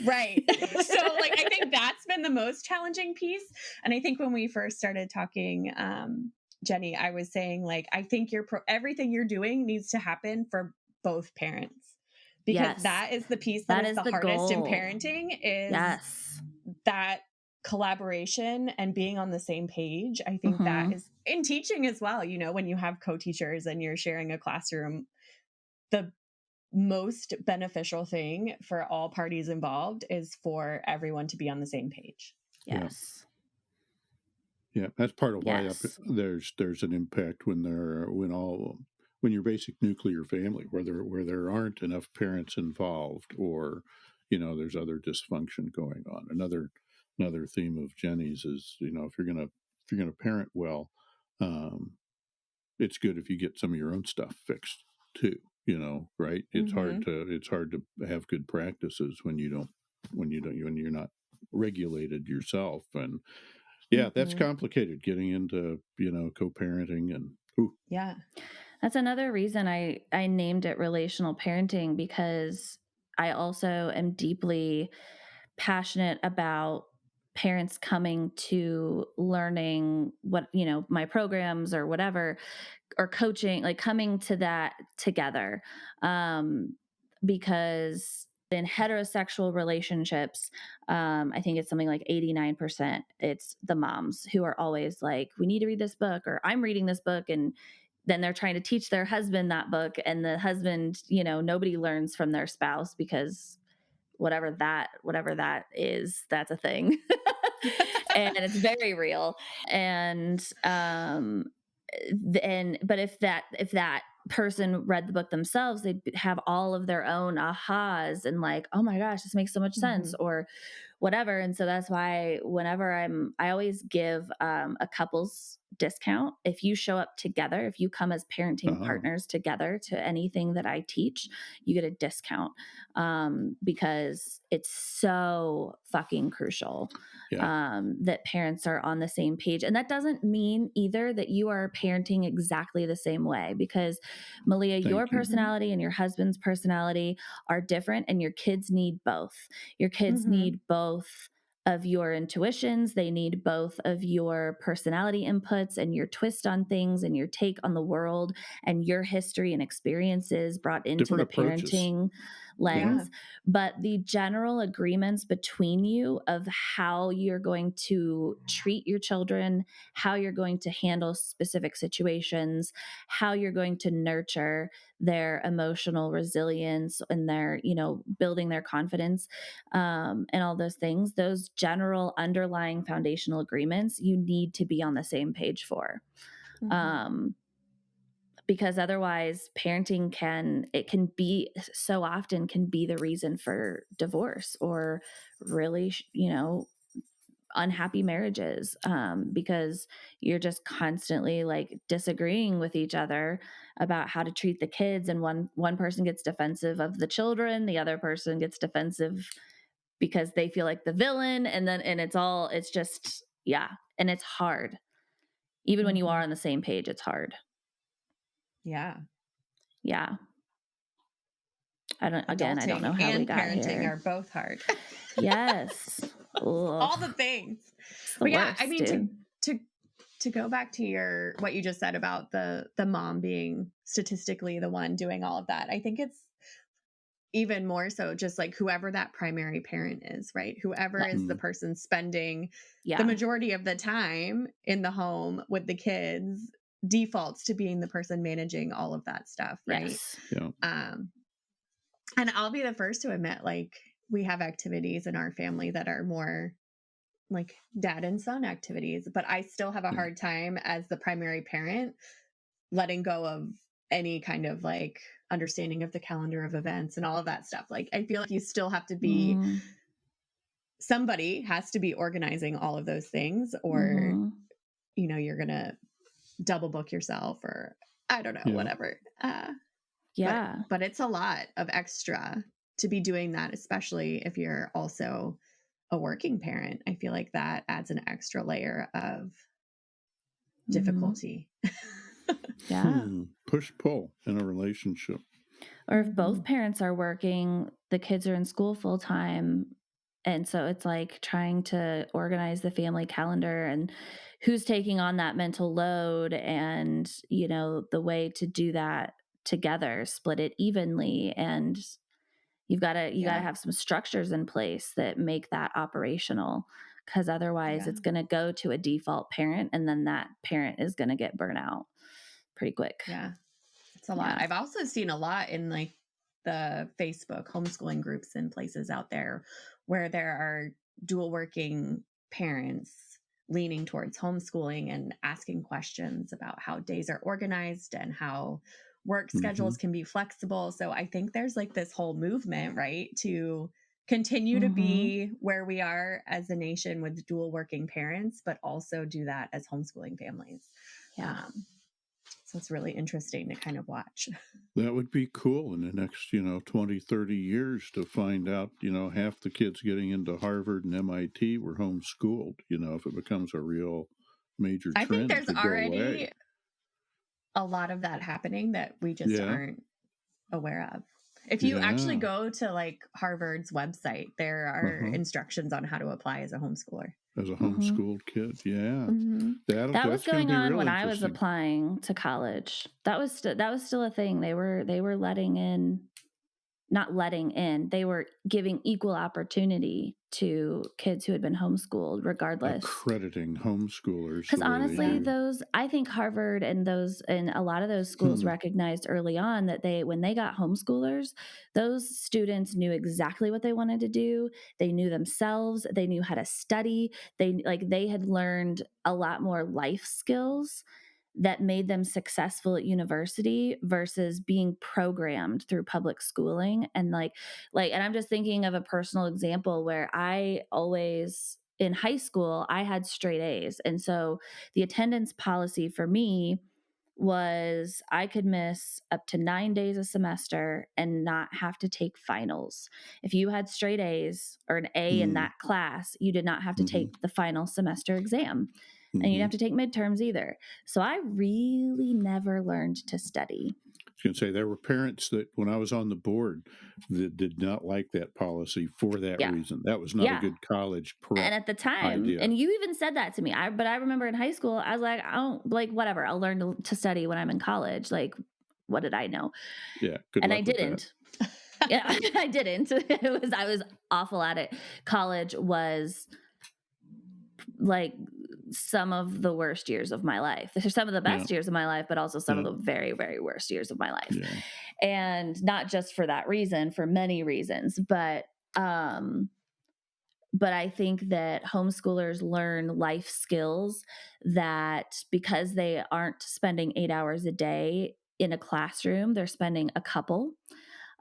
Right. So like, I think that's been the most challenging piece. And I think when we first started talking, Jenny, I was saying like, I think everything you're doing needs to happen for both parents, because that is the piece that is the hardest goal in parenting, is that collaboration and being on the same page. I think that is in teaching as well. When you have co-teachers and you're sharing a classroom, the most beneficial thing for all parties involved is for everyone to be on the same page. Yeah, that's part of why there's an impact when your basic nuclear family, where there aren't enough parents involved, or there's other dysfunction going on. Another theme of Jenny's is, if you're gonna parent well, it's good if you get some of your own stuff fixed too. Right? It's hard to have good practices when you're not regulated yourself. And yeah, that's complicated, getting into, co-parenting and yeah. That's another reason I named it relational parenting, because I also am deeply passionate about parents coming to learning what, my programs or whatever, or coaching, like coming to that together. Because in heterosexual relationships, I think it's something like 89%. It's the moms who are always like, we need to read this book, or I'm reading this book. And then they're trying to teach their husband that book. And the husband, nobody learns from their spouse, because whatever that is, that's a thing. And it's very real. And, but if that person read the book themselves, they'd have all of their own ahas and like, oh my gosh, this makes so much sense, or whatever. And so that's why whenever I always give a couple's discount. If you show up together, if you come as parenting partners together to anything that I teach, you get a discount, because it's so fucking crucial that parents are on the same page. And that doesn't mean either that you are parenting exactly the same way, because Malia, your personality and your husband's personality are different, and your kids need both. Your kids need both of your intuitions. They need both of your personality inputs and your twist on things and your take on the world and your history and experiences brought into different the parenting lens. But the general agreements between you of how you're going to treat your children, how you're going to handle specific situations, how you're going to nurture their emotional resilience and their, building their confidence, and all those things, those general underlying foundational agreements, you need to be on the same page for. Because otherwise parenting can be the reason for divorce or really, unhappy marriages, because you're just constantly like disagreeing with each other about how to treat the kids. And one person gets defensive of the children, the other person gets defensive because they feel like the villain. And it's just, and it's hard. Even when you are on the same page, it's hard. Yeah. Yeah. I don't know how we got parenting here. are both hard. Yes. All the things. But yeah, I mean, to go back to what you just said about the mom being statistically the one doing all of that, I think it's even more so just like whoever that primary parent is, right? Whoever is the person spending the majority of the time in the home with the kids defaults to being the person managing all of that stuff, right? Yes. Yeah. And I'll be the first to admit, like, we have activities in our family that are more like dad and son activities, but I still have a hard time as the primary parent letting go of any kind of like understanding of the calendar of events and all of that stuff. Like, I feel like you still have to be, somebody has to be organizing all of those things, or, you're going to double book yourself, or I don't know, whatever. But it's a lot of extra to be doing that, especially if you're also a working parent. I feel like that adds an extra layer of difficulty. Push-pull in a relationship. Or if both parents are working, the kids are in school full time. And so it's like trying to organize the family calendar and who's taking on that mental load, and, the way to do that together, split it evenly. And you gotta have some structures in place that make that operational, because otherwise it's going to go to a default parent, and then that parent is going to get burnt out pretty quick. Yeah. It's a lot. I've also seen a lot in like the Facebook homeschooling groups and places out there where there are dual working parents leaning towards homeschooling and asking questions about how days are organized and how work schedules can be flexible. So I think there's like this whole movement, right, to continue to be where we are as a nation with dual working parents, but also do that as homeschooling families. So it's really interesting to kind of watch. That would be cool in the next, 20, 30 years to find out, half the kids getting into Harvard and MIT were homeschooled, if it becomes a real major trend. I think there's to already go away. A lot of that happening that we just aren't aware of. If you actually go to like Harvard's website, there are instructions on how to apply as a homeschooler. As a homeschooled kid, that was going on when I was applying to college. That was still a thing. They were they were giving equal opportunity to kids who had been homeschooled, regardless. Accrediting homeschoolers. Because honestly, I think Harvard and a lot of those schools recognized early on that when they got homeschoolers, those students knew exactly what they wanted to do. They knew themselves. They knew how to study. They had learned a lot more life skills that made them successful at university versus being programmed through public schooling. And and I'm just thinking of a personal example where I always, in high school, I had straight A's. And so the attendance policy for me was I could miss up to 9 days a semester and not have to take finals. If you had straight A's or an A in that class, you did not have to take the final semester exam. And you didn't have to take midterms either. So I really never learned to study. I was going to say, there were parents that when I was on the board that did not like that policy for that reason. That was not a good college prep. And at the time, and you even said that to me. But I remember in high school, I was like, I don't, whatever. I'll learn to study when I'm in college. Like, what did I know? Yeah. Good and luck I didn't. I didn't. I was awful at it. College was like some of the worst years of my life. There's some of the best years of my life, but also some of the very, very worst years of my life. Yeah. And not just for that reason, for many reasons, but I think that homeschoolers learn life skills that, because they aren't spending 8 hours a day in a classroom, they're spending a couple.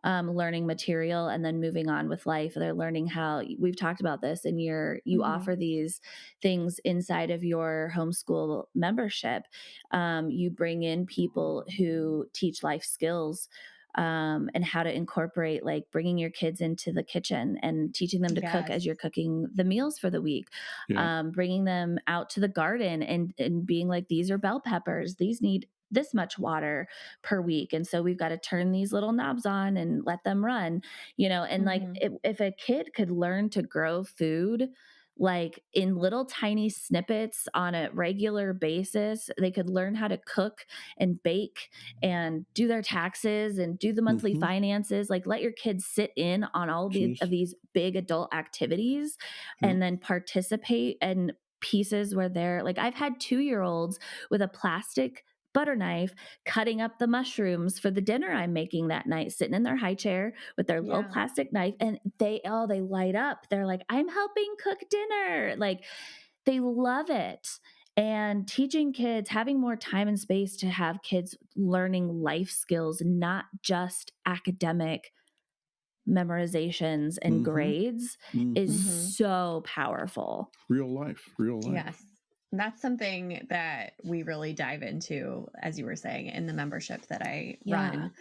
Learning material and then moving on with life. They're learning how, we've talked about this, and you offer these things inside of your homeschool membership. You bring in people who teach life skills and how to incorporate, like bringing your kids into the kitchen and teaching them to cook as you're cooking the meals for the week, bringing them out to the garden and being like, these are bell peppers. These need this much water per week. And so we've got to turn these little knobs on and let them run, and like if a kid could learn to grow food, like in little tiny snippets on a regular basis, they could learn how to cook and bake and do their taxes and do the monthly finances. Like, let your kids sit in on all of these big adult activities and then participate in pieces where they're like, I've had 2-year-olds with a plastic butter knife cutting up the mushrooms for the dinner I'm making that night, sitting in their high chair with their little plastic knife, and they light up. They're like, I'm helping cook dinner. Like, they love it. And teaching kids, having more time and space to have kids learning life skills, not just academic memorizations and grades, is so powerful. Real life. Yes. And that's something that we really dive into, as you were saying, in the membership that I run.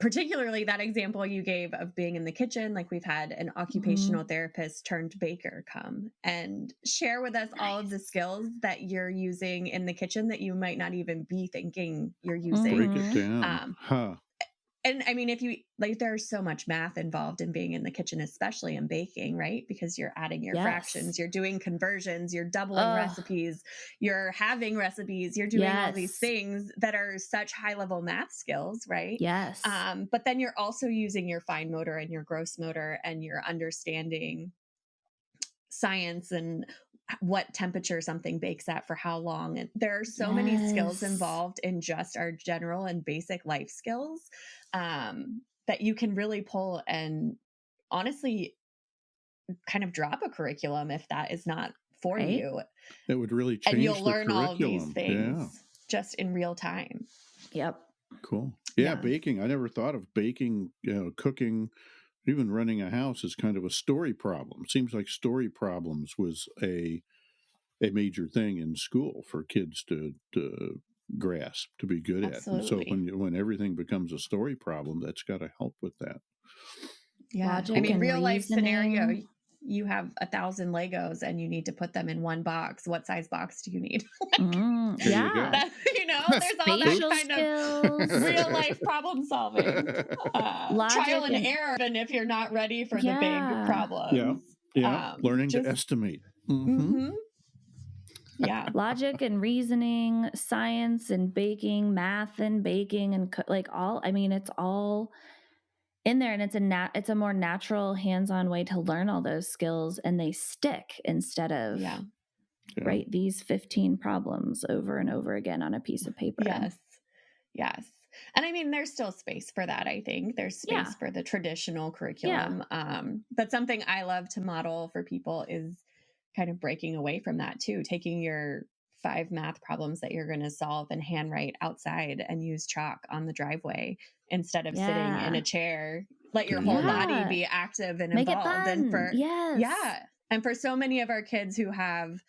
Particularly that example you gave of being in the kitchen. Like, we've had an occupational therapist turned baker come and share with us all of the skills that you're using in the kitchen that you might not even be thinking you're using. Break it down. And I mean, if you like, there's so much math involved in being in the kitchen, especially in baking, right? Because you're adding your fractions, you're doing conversions, you're doubling recipes, you're having recipes, you're doing all these things that are such high level math skills, right? Yes. But then you're also using your fine motor and your gross motor, and you're understanding science and what temperature something bakes at for how long. And there are so many skills involved in just our general and basic life skills that you can really pull and honestly kind of drop a curriculum if that is not for you. It would really change and you'll the learn curriculum. All of these things just in real time. Yep. Cool. Yeah, baking. I never thought of baking, cooking, even running a house is kind of a story problem. Seems like story problems was a major thing in school for kids to grasp, to be good at. And so when everything becomes a story problem, that's got to help with that. Yeah. Logic I mean, and real life scenario, reasoning. you have 1,000 Legos and you need to put them in one box. What size box do you need? Yeah. There's all that kind skills. of real life problem solving. Trial and error, even if you're not ready for the big problems. Yeah. Learning to estimate. Yeah. Logic and reasoning, science and baking, math and baking, and it's all in there, and it's a more natural, hands-on way to learn all those skills, and they stick instead of write these 15 problems over and over again on a piece of paper. Yes. And I mean, there's still space for that. I think there's space for the traditional curriculum. But something I love to model for people is kind of breaking away from that too, taking your 5 math problems that you're going to solve and handwrite outside and use chalk on the driveway instead of sitting in a chair. Let your whole body be active and involved. And for so many of our kids who have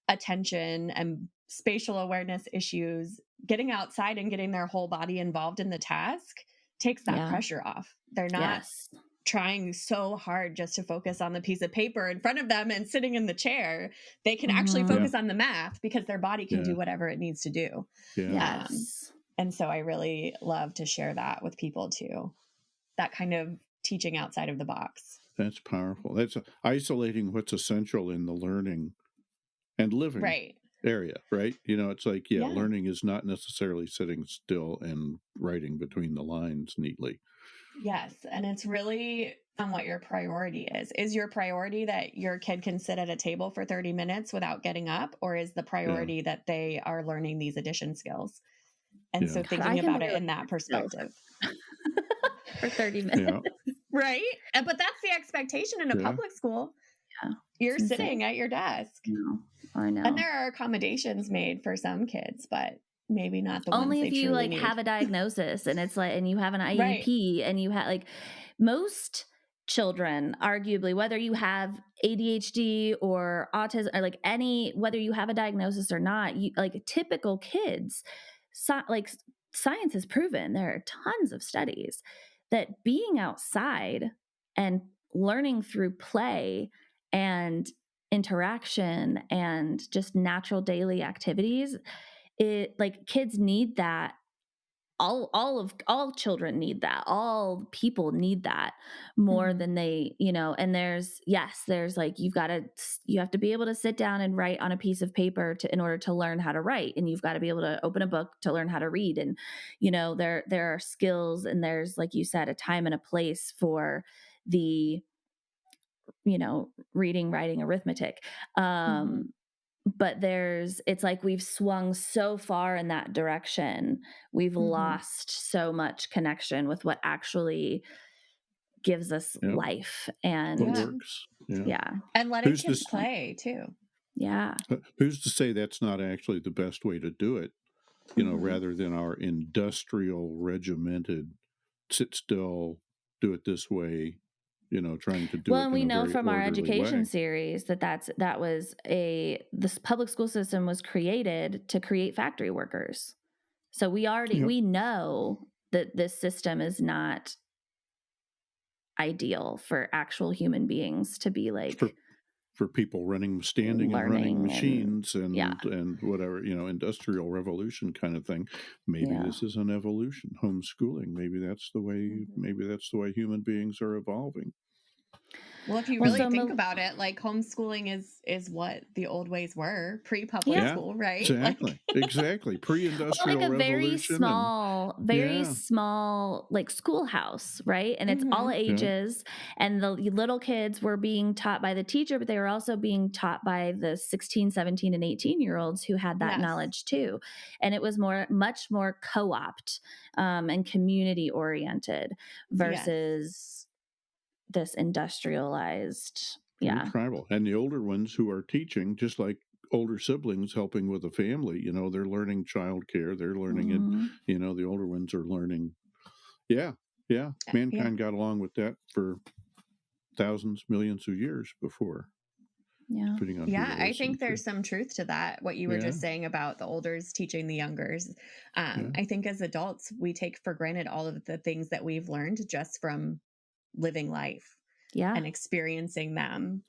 attention and spatial awareness issues, getting outside and getting their whole body involved in the task takes that pressure off. They're not trying so hard just to focus on the piece of paper in front of them and sitting in the chair. They can actually focus on the math because their body can do whatever it needs to do. And so I really love to share that with people too. That kind of teaching outside of the box. That's powerful. That's isolating what's essential in the learning and living area, right? It's like, learning is not necessarily sitting still and writing between the lines neatly. Yes. And it's really on what your priority is. Is your priority that your kid can sit at a table for 30 minutes without getting up? Or is the priority that they are learning these addition skills? And so thinking about it in that perspective. For 30 minutes. Right? But that's the expectation in a public school. Yeah. You're sitting at your desk. I know. And there are accommodations made for some kids, but maybe not the only ones if you need. Have a diagnosis and it's like, and you have an IEP and you have most children, arguably, whether you have ADHD or autism or whether you have a diagnosis or not, typical kids, science has proven, there are tons of studies that being outside and learning through play and interaction and just natural daily activities, kids need that. All children need that. All people need that more than they, and there's you have to be able to sit down and write on a piece of paper in order to learn how to write. And you've got to be able to open a book to learn how to read. And, there are skills, and there's, like you said, a time and a place for the, reading, writing, arithmetic. But it's like we've swung so far in that direction. We've lost so much connection with what actually gives us life and works. And letting kids play too. Yeah. Who's to say that's not actually the best way to do it, rather than our industrial regimented sit still, do it this way, trying to do it. Well, and we know from our education way. series this public school system was created to create factory workers. So we know that this system is not ideal for actual human beings to be for people standing and running machines and whatever, industrial revolution kind of thing. Maybe this is an evolution, homeschooling. Maybe that's the way human beings are evolving. Well, if you really think about it, homeschooling is what the old ways were pre-public school, right? Exactly. Pre-industrial revolution. Very small, schoolhouse, right? And it's all ages. And the little kids were being taught by the teacher, but they were also being taught by the 16, 17, and 18-year-olds who had that knowledge too. And it was much more co-opt and community-oriented versus this industrialized, tribal. And the older ones who are teaching, just like older siblings helping with a family, they're learning childcare, they're learning it, the older ones are learning. Mankind got along with that for thousands, millions of years before. Yeah. Depending on Yeah, I think there's some truth to that. What you were just saying about the olders teaching the youngers. I think as adults, we take for granted all of the things that we've learned just from living life and experiencing them.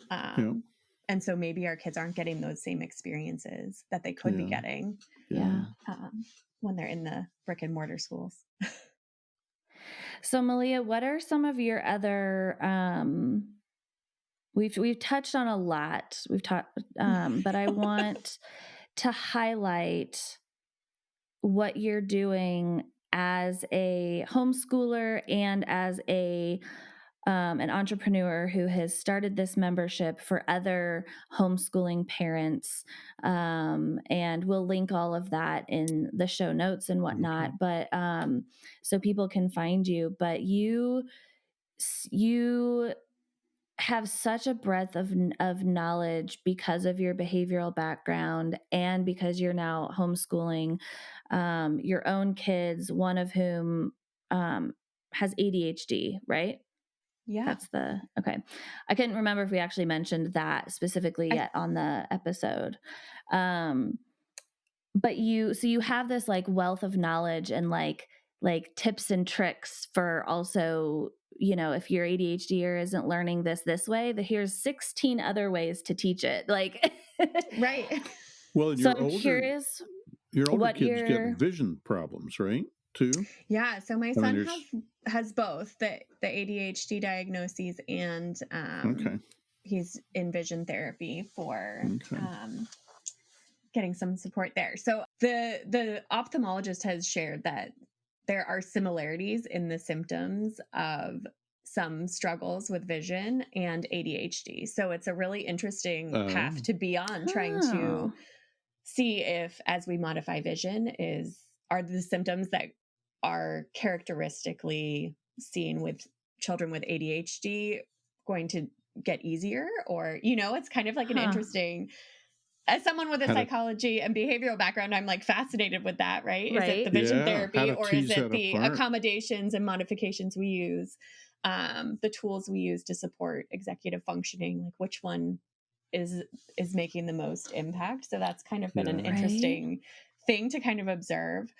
And so maybe our kids aren't getting those same experiences that they could be getting when they're in the brick and mortar schools. So Malia, what are some of your other, we've touched on a lot, but I want to highlight what you're doing as a homeschooler and as an entrepreneur who has started this membership for other homeschooling parents. And we'll link all of that in the show notes and whatnot, but so people can find you. But you have such a breadth of knowledge because of your behavioral background and because you're now homeschooling your own kids, one of whom has ADHD, right? Yeah. That's okay. I couldn't remember if we actually mentioned that specifically yet on the episode. But you have this like wealth of knowledge and like tips and tricks for also, if your ADHD isn't learning this way, here's 16 other ways to teach it. Like, right. Well, so I'm curious. Your older kids get vision problems, right? Too? Yeah. So my son has both the ADHD diagnoses and he's in vision therapy for getting some support there. So the ophthalmologist has shared that there are similarities in the symptoms of some struggles with vision and ADHD. So it's a really interesting path to be on, trying to see if, as we modify vision, are the symptoms that are characteristically seen with children with ADHD going to get easier, or, it's kind of like an interesting, as someone with a psychology and behavioral background, I'm like fascinated with that, right? Is it the vision therapy, or is it the accommodations and modifications we use, the tools we use to support executive functioning, like which one is making the most impact? So that's kind of been an interesting thing to kind of observe.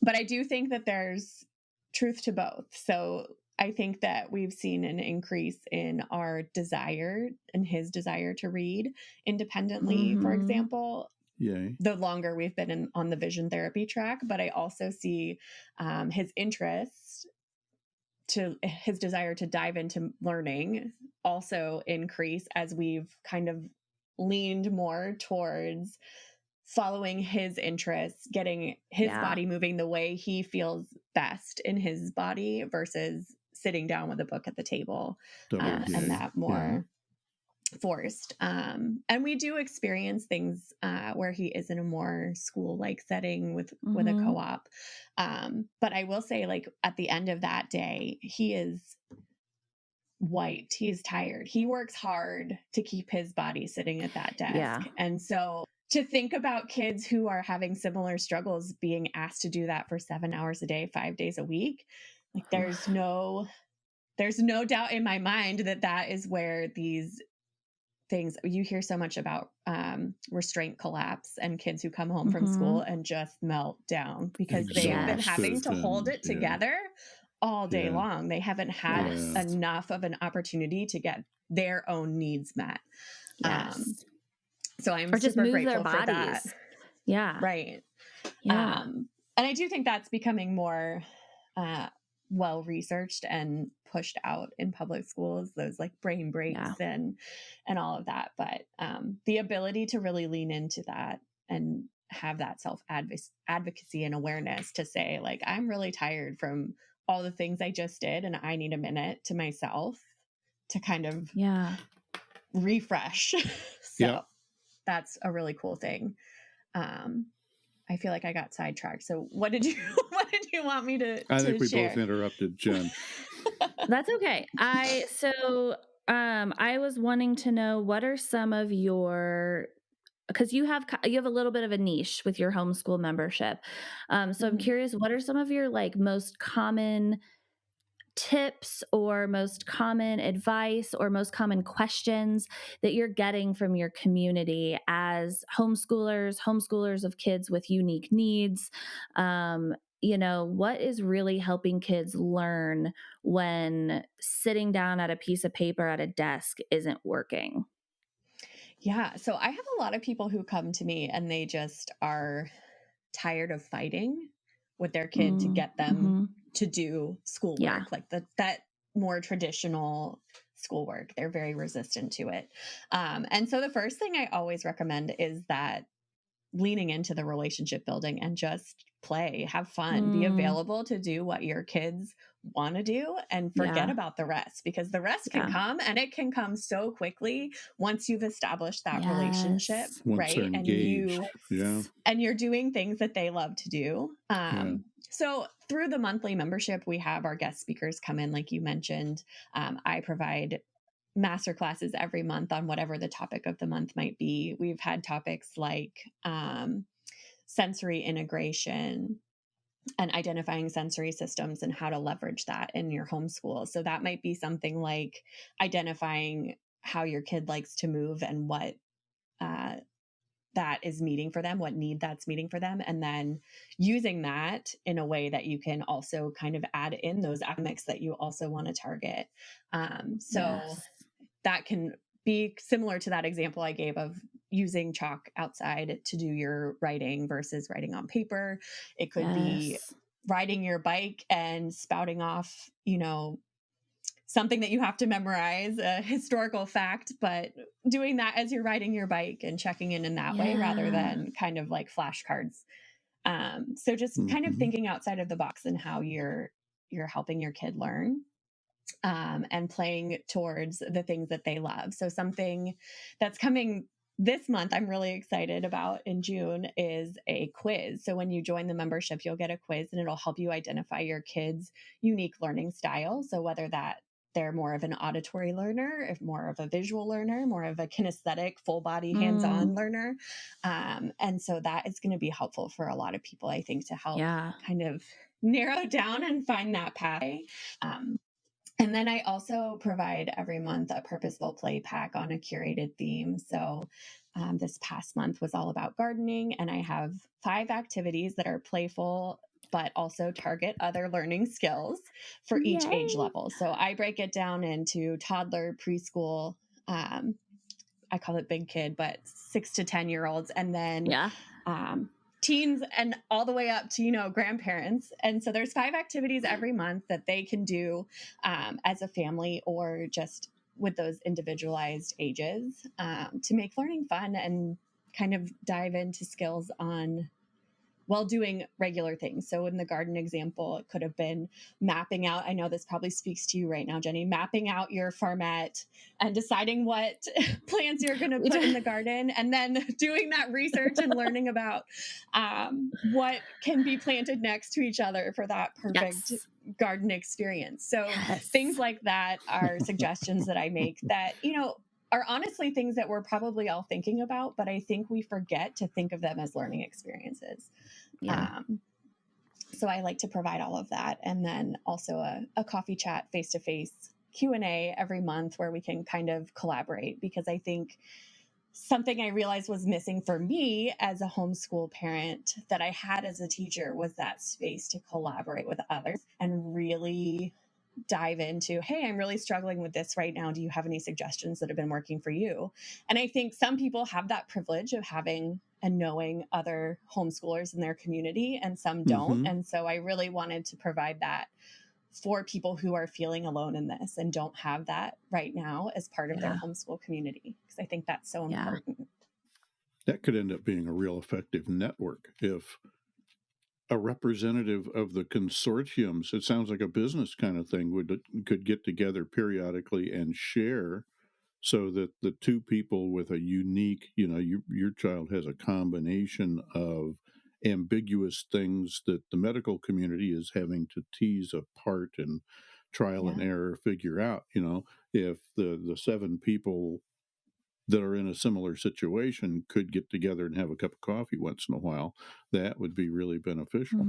But I do think that there's truth to both. So I think that we've seen an increase in our desire and his desire to read independently, for example, the longer we've been on the vision therapy track. But I also see his interest, his desire to dive into learning also increase as we've kind of leaned more towards following his interests, getting his body moving the way he feels best in his body versus sitting down with a book at the table, and that more forced. And we do experience things where he is in a more school-like setting with a co-op. But I will say, like, at the end of that day, he is wiped. He's tired. He works hard to keep his body sitting at that desk. Yeah. And so to think about kids who are having similar struggles being asked to do that for 7 hours a day, 5 days a week, like there's no doubt in my mind that is where these things, you hear so much about restraint collapse and kids who come home from school and just melt down because they've been having to hold it together all day long. They haven't had enough of an opportunity to get their own needs met. So I'm super grateful for that. Yeah. Right. Yeah. And I do think that's becoming more well researched and pushed out in public schools, those like brain breaks and all of that. But the ability to really lean into that and have that self advocacy and awareness to say, like, I'm really tired from all the things I just did and I need a minute to myself to kind of refresh. So that's a really cool thing. I feel like I got sidetracked. So what did you want me to I think we share? both interrupted Jen. That's okay. I was wanting to know, what are some of your, because you have a little bit of a niche with your homeschool membership. So I'm curious, what are some of your like most common tips or most common advice or most common questions that you're getting from your community as homeschoolers of kids with unique needs? What is really helping kids learn when sitting down at a piece of paper at a desk isn't working? Yeah. So I have a lot of people who come to me and they just are tired of fighting with their kid to get them to do schoolwork, like that more traditional schoolwork. They're very resistant to it. And so the first thing I always recommend is that leaning into the relationship building and just play, have fun, be available to do what your kids want to do and forget about the rest, because the rest can come, and it can come so quickly once you've established that relationship, once they're engaged. And you're doing things that they love to do. So through the monthly membership, we have our guest speakers come in, like you mentioned. I provide master classes every month on whatever the topic of the month might be. We've had topics like sensory integration and identifying sensory systems and how to leverage that in your homeschool. So that might be something like identifying how your kid likes to move and what that is meeting for them, what need that's meeting for them, and then using that in a way that you can also kind of add in those academics that you also want to target. That can be similar to that example I gave of using chalk outside to do your writing versus writing on paper. It could be riding your bike and spouting off, something that you have to memorize, a historical fact, but doing that as you're riding your bike and checking in that way rather than kind of like flashcards. So just kind of thinking outside of the box and how you're helping your kid learn. And playing towards the things that they love. So something that's coming this month, I'm really excited about in June, is a quiz. So when you join the membership, you'll get a quiz and it'll help you identify your kids' unique learning style. So whether that they're more of an auditory learner, if more of a visual learner, more of a kinesthetic, full body, hands-on learner. And so that is going to be helpful for a lot of people, I think, to help kind of narrow down and find that pathway. And then I also provide every month a purposeful play pack on a curated theme. So this past month was all about gardening, and I have 5 activities that are playful, but also target other learning skills for each age level. So I break it down into toddler, preschool, I call it big kid, but 6 to 10-year-olds, and then teens and all the way up to, grandparents. And so there's 5 activities every month that they can do as a family or just with those individualized ages to make learning fun and kind of dive into skills on while doing regular things. So in the garden example, it could have been mapping out, I know this probably speaks to you right now, Jenny, mapping out your farmette and deciding what plants you're going to put in the garden, and then doing that research and learning about what can be planted next to each other for that perfect garden experience. So things like that are suggestions that I make that, are honestly things that we're probably all thinking about, but I think we forget to think of them as learning experiences. So I like to provide all of that. And then also a coffee chat, face-to-face Q&A every month where we can kind of collaborate, because I think something I realized was missing for me as a homeschool parent that I had as a teacher was that space to collaborate with others and really dive into, hey, I'm really struggling with this right now. Do you have any suggestions that have been working for you? And I think some people have that privilege of having and knowing other homeschoolers in their community, and some don't. And so I really wanted to provide that for people who are feeling alone in this and don't have that right now as part of their homeschool community, because I think that's so important. That could end up being a real effective network if a representative of the consortiums, it sounds like a business kind of thing, could get together periodically and share, so that the 2 people with a unique, your child has a combination of ambiguous things that the medical community is having to tease apart and trial and error figure out. If the 7 people that are in a similar situation could get together and have a cup of coffee once in a while, that would be really beneficial.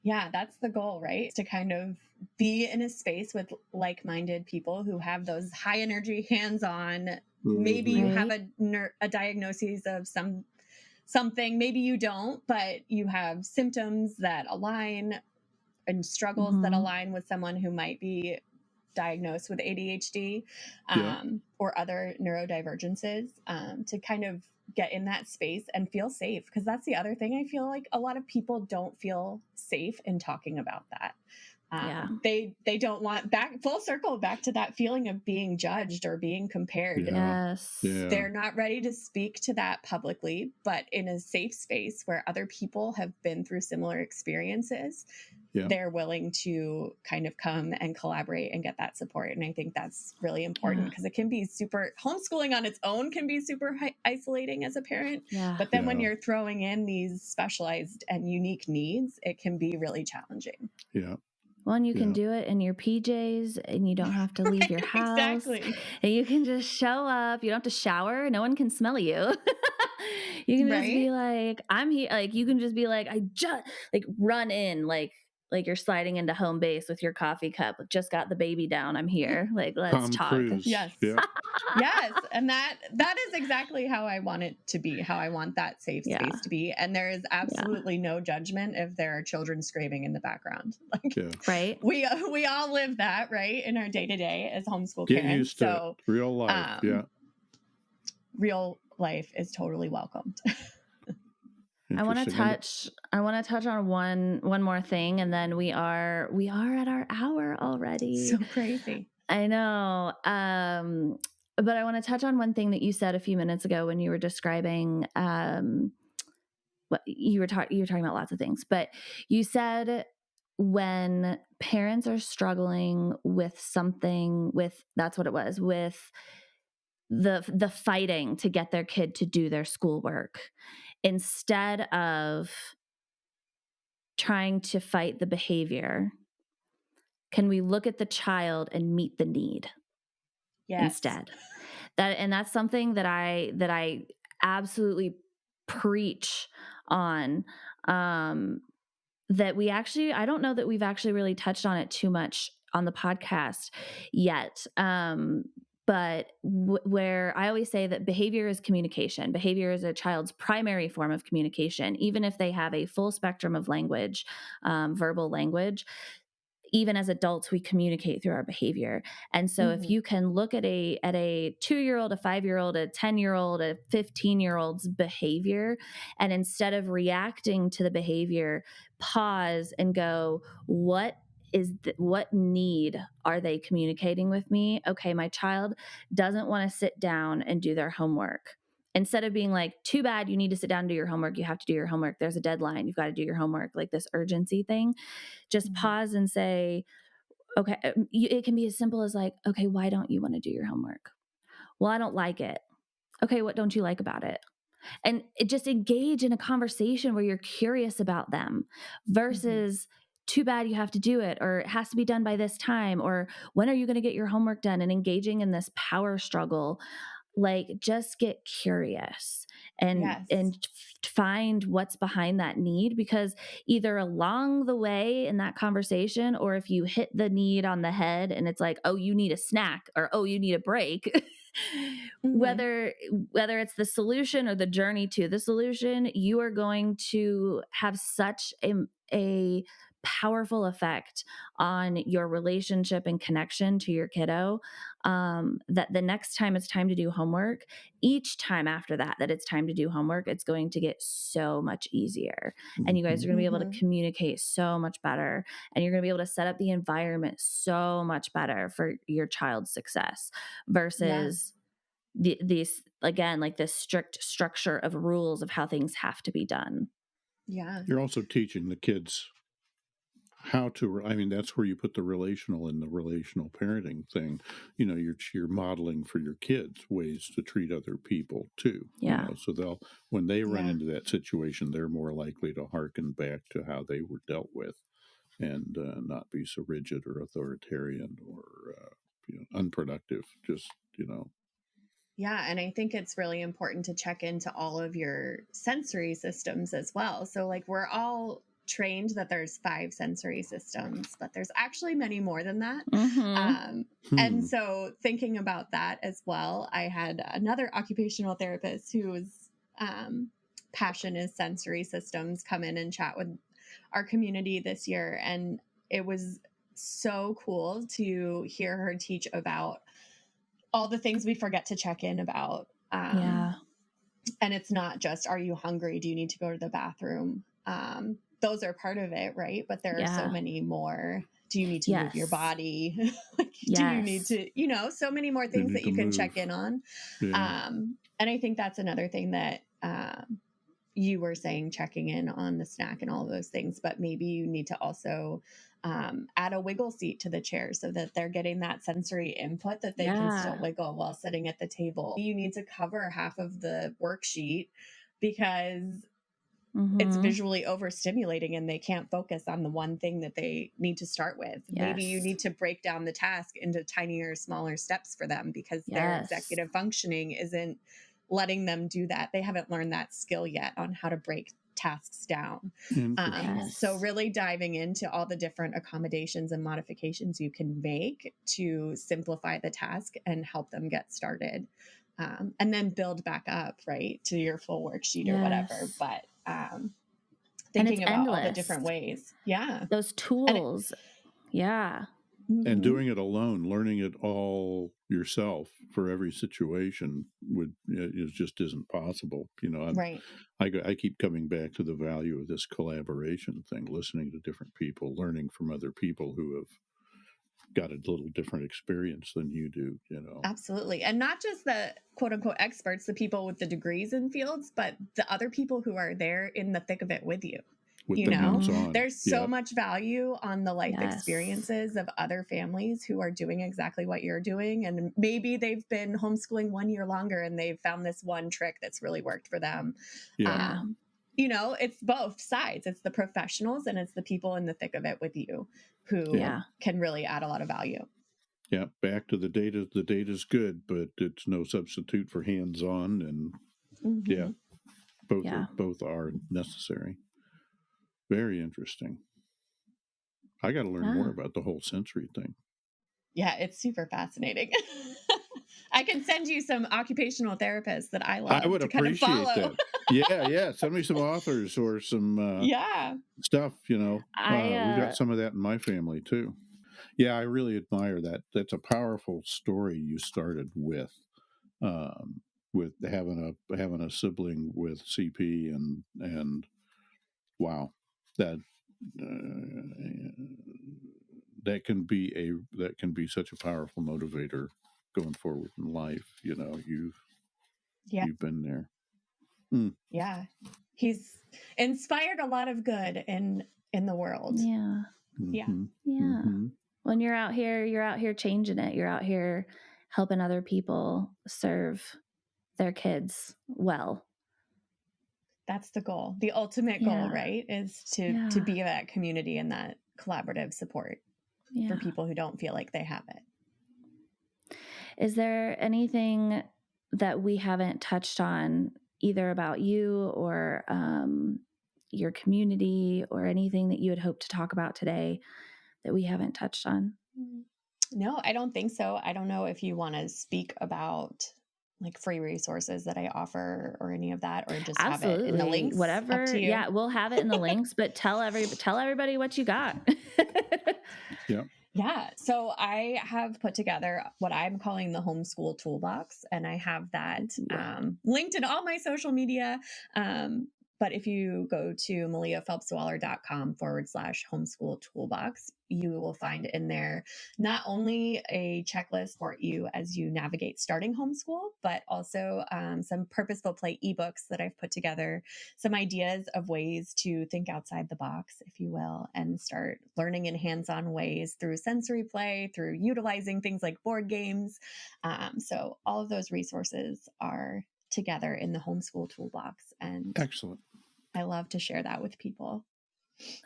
Yeah, that's the goal, right? To kind of be in a space with like-minded people who have those high energy, hands-on. Maybe you have a diagnosis of something, maybe you don't, but you have symptoms that align and struggles that align with someone who might be diagnosed with ADHD or other neurodivergences, to kind of get in that space and feel safe. Because that's the other thing. I feel like a lot of people don't feel safe in talking about that. They don't want full circle back to that feeling of being judged or being compared. Yes. They're not ready to speak to that publicly, but in a safe space where other people have been through similar experiences, they're willing to kind of come and collaborate and get that support. And I think that's really important because it can be homeschooling on its own can be super isolating as a parent. But then when you're throwing in these specialized and unique needs, it can be really challenging. Yeah. Well, and you can do it in your PJs and you don't have to leave your house. Exactly. And you can just show up. You don't have to shower. No one can smell you. You can just be like, I'm here. Like, you can just be like, run in, like you're sliding into home base with your coffee cup. Just got the baby down. I'm here. Like, let's Tom talk. Cruise. Yes. Yeah. Yes. And that is exactly how I want it to be, how I want that safe space to be. And there is absolutely no judgment if there are children screaming in the background. Like, we all live that, right, in our day-to-day as homeschool Get parents. used to it. Real life. Real life is totally welcomed. I want to touch on one more thing, and then we are at our hour already. So crazy. I know. But I want to touch on one thing that you said a few minutes ago when you were describing what you were talking about lots of things, but you said when parents are struggling with something, that's what it was, with the fighting to get their kid to do their schoolwork, instead of trying to fight the behavior, can we look at the child and meet the need instead? That's something that I absolutely preach on, that I don't know that we've actually really touched on it too much on the podcast yet. But where I always say that behavior is communication. Behavior is a child's primary form of communication, even if they have a full spectrum of language, verbal language. Even as adults, we communicate through our behavior. And so if you can look at a 2-year-old, a 5-year-old, a 10-year-old, a 15-year-old's behavior, and instead of reacting to the behavior, pause and go, what need are they communicating with me? Okay, my child doesn't want to sit down and do their homework. Instead of being like, too bad, you need to sit down and do your homework. You have to do your homework. There's a deadline. You've got to do your homework, like this urgency thing. Just pause and say, okay, it can be as simple as like, okay, why don't you want to do your homework? Well, I don't like it. Okay, what don't you like about it? And just engage in a conversation where you're curious about them versus too bad you have to do it, or it has to be done by this time, or when are you going to get your homework done, and engaging in this power struggle. Like, just get curious and find what's behind that need, because either along the way in that conversation, or if you hit the need on the head and it's like, oh, you need a snack, or oh, you need a break, whether it's the solution or the journey to the solution, you are going to have such a powerful effect on your relationship and connection to your kiddo, that the next time it's time to do homework, each time after that it's time to do homework, it's going to get so much easier. And you guys are going to be able to communicate so much better, and you're going to be able to set up the environment so much better for your child's success versus these, again, like this strict structure of rules of how things have to be done. Yeah. You're also teaching the kids how to, that's where you put the relational in the relational parenting thing. You're modeling for your kids ways to treat other people too. So when they run into that situation, they're more likely to hearken back to how they were dealt with, and not be so rigid or authoritarian or unproductive. Yeah, and I think it's really important to check into all of your sensory systems as well. So like we're all trained that there's 5 sensory systems, but there's actually many more than that. And so thinking about that as well, I had another occupational therapist whose passion is sensory systems come in and chat with our community this year. And it was so cool to hear her teach about all the things we forget to check in about. And it's not just, are you hungry? Do you need to go to the bathroom? Those are part of it, right? But there are so many more. Do you need to move your body? Do you need to, so many more things that you can check in on. And I think that's another thing that you were saying, checking in on the snack and all of those things, but maybe you need to also add a wiggle seat to the chair so that they're getting that sensory input that they can still wiggle while sitting at the table. You need to cover half of the worksheet because it's visually overstimulating and they can't focus on the one thing that they need to start with. Maybe you need to break down the task into tinier, smaller steps for them because their executive functioning isn't letting them do that. They haven't learned that skill yet on how to break tasks down. So really diving into all the different accommodations and modifications you can make to simplify the task and help them get started. And then build back up, right, to your full worksheet or whatever. But thinking about all the different ways. Those tools. And doing it alone, learning it all yourself for every situation just isn't possible. I keep coming back to the value of this collaboration thing, listening to different people, learning from other people who have got a little different experience than you do, Absolutely. And not just the quote unquote experts, the people with the degrees in fields, but the other people who are there in the thick of it with you. There's so much value on the life experiences of other families who are doing exactly what you're doing. And maybe they've been homeschooling 1 year longer and they've found this one trick that's really worked for them. It's both sides. It's the professionals and it's the people in the thick of it with you who can really add a lot of value. Yeah. Back to the data. The data's good, but it's no substitute for hands-on. And both are necessary. Very interesting. I got to learn more about the whole sensory thing. Yeah, it's super fascinating. I can send you some occupational therapists that I love. I would to appreciate kind of follow. that. Send me some authors or some stuff. We've got some of that in my family too. Yeah, I really admire that. That's a powerful story you started with having a sibling with CP and wow, that can be such a powerful motivator going forward in life. You've been there. Yeah, he's inspired a lot of good in the world. When you're out here changing it. You're out here helping other people serve their kids well. That's the goal. The ultimate goal, right, is to be that community and that collaborative support for people who don't feel like they have it. Is there anything that we haven't touched on, either about you or your community, or anything that you had hoped to talk about today that we haven't touched on? No, I don't think so. I don't know if you want to speak about like free resources that I offer or any of that, or just have it in the links. Whatever. Yeah, we'll have it in the links, but tell everybody what you got. Yeah. So I have put together what I'm calling the homeschool toolbox, and I have that linked in all my social media. But if you go to maliaphelpswaller.com/homeschool toolbox, you will find in there not only a checklist for you as you navigate starting homeschool, but also some purposeful play ebooks that I've put together, some ideas of ways to think outside the box, if you will, and start learning in hands-on ways through sensory play, through utilizing things like board games. So all of those resources are together in the homeschool toolbox. And excellent. I love to share that with people.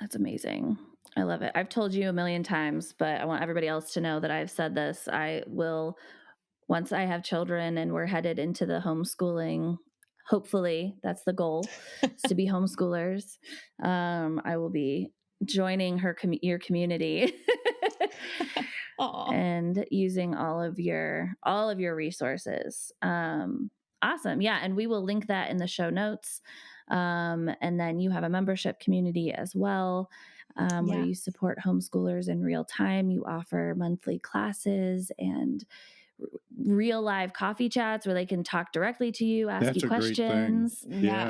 That's amazing. I love it. I've told you a million times, but I want everybody else to know that I've said this. I will, once I have children and we're headed into the homeschooling hopefully that's the goal, is to be homeschoolers. I will be joining your community and using all of your resources. Awesome. Yeah. And we will link that in the show notes. And then you have a membership community as well, where you support homeschoolers in real time. You offer monthly classes and real live coffee chats where they can talk directly to you, ask you questions. Yeah.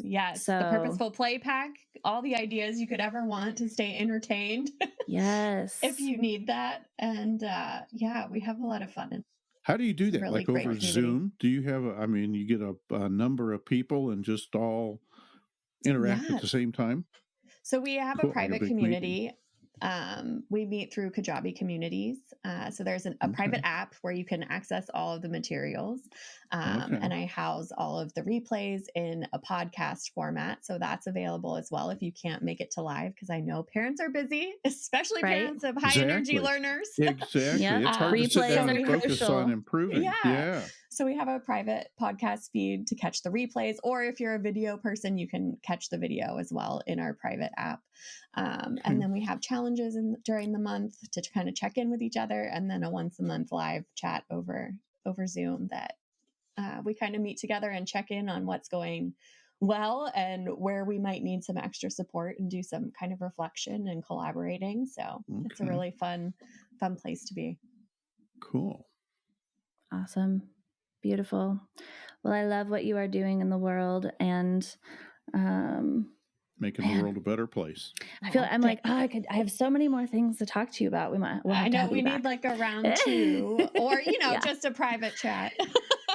Yes. So, the purposeful play pack, all the ideas you could ever want to stay entertained. Yes. If you need that. And we have a lot of fun. How do you do that? Really like over community. Zoom? Do you have, you get a number of people and just all interact at the same time? So we have a private community. We meet through Kajabi communities. So there's a private app where you can access all of the materials. And I house all of the replays in a podcast format. So that's available as well if you can't make it to live, because I know parents are busy, especially parents of high energy learners. Exactly. It's hard to sit down and focus on improving. Yeah. So we have a private podcast feed to catch the replays, or if you're a video person, you can catch the video as well in our private app. And then we have challenges during the month to kind of check in with each other, and then a once a month live chat over Zoom that we kind of meet together and check in on what's going well and where we might need some extra support and do some kind of reflection and collaborating. So it's a really fun place to be. Cool. Awesome. Beautiful. Well, I love what you are doing in the world, and making the world a better place. I feel I'm like, I have so many more things to talk to you about. I know we need like a round 2 or, just a private chat.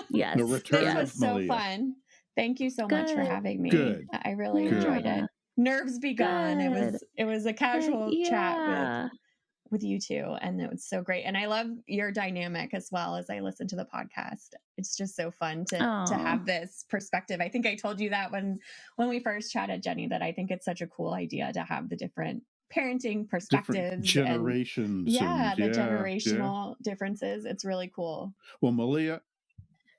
Yes. The return this was of so Malia. fun. Thank you so much for having me. Good. I really enjoyed it. Nerves be gone. It was a casual chat with you two, and it was so great. And I love your dynamic as well as I listen to the podcast. It's just so fun to have this perspective. I think I told you that when we first chatted, Jenny, that I think it's such a cool idea to have the different parenting perspectives, different generations, the generational differences. It's really cool. Well, Malia,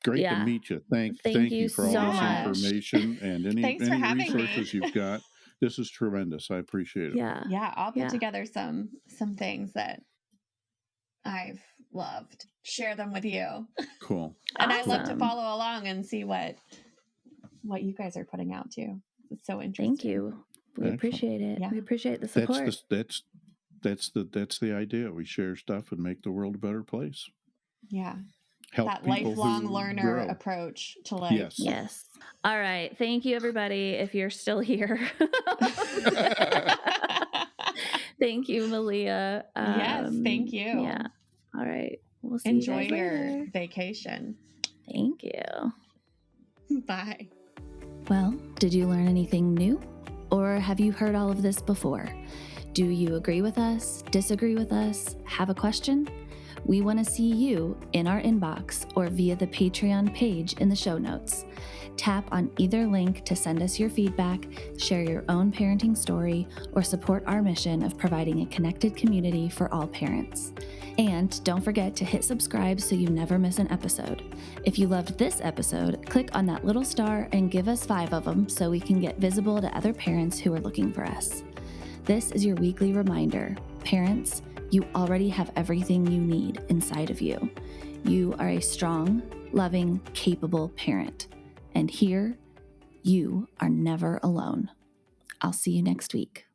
great to meet you. Thank you for all this information and any resources you've got. This is tremendous. I appreciate it. Yeah. I'll put together some things that I've loved. Share them with you. Cool. And I love to follow along and see what you guys are putting out too. It's so interesting. Thank you. We appreciate it. Yeah. We appreciate the support. That's the idea. We share stuff and make the world a better place. Yeah. Help that lifelong learner approach to life. Yes. All right. Thank you, everybody, if you're still here. Thank you, Malia. Yes, thank you. Yeah. All right. We'll see Enjoy you guys your later. vacation. Thank you. Bye. Well, did you learn anything new? Or have you heard all of this before? Do you agree with us? Disagree with us? Have a question? We want to see you in our inbox or via the Patreon page in the show notes. Tap on either link to send us your feedback, share your own parenting story, or support our mission of providing a connected community for all parents. And don't forget to hit subscribe so you never miss an episode. If you loved this episode, click on that little star and give us 5 of them so we can get visible to other parents who are looking for us. This is your weekly reminder. Parents, you already have everything you need inside of you. You are a strong, loving, capable parent. And here, you are never alone. I'll see you next week.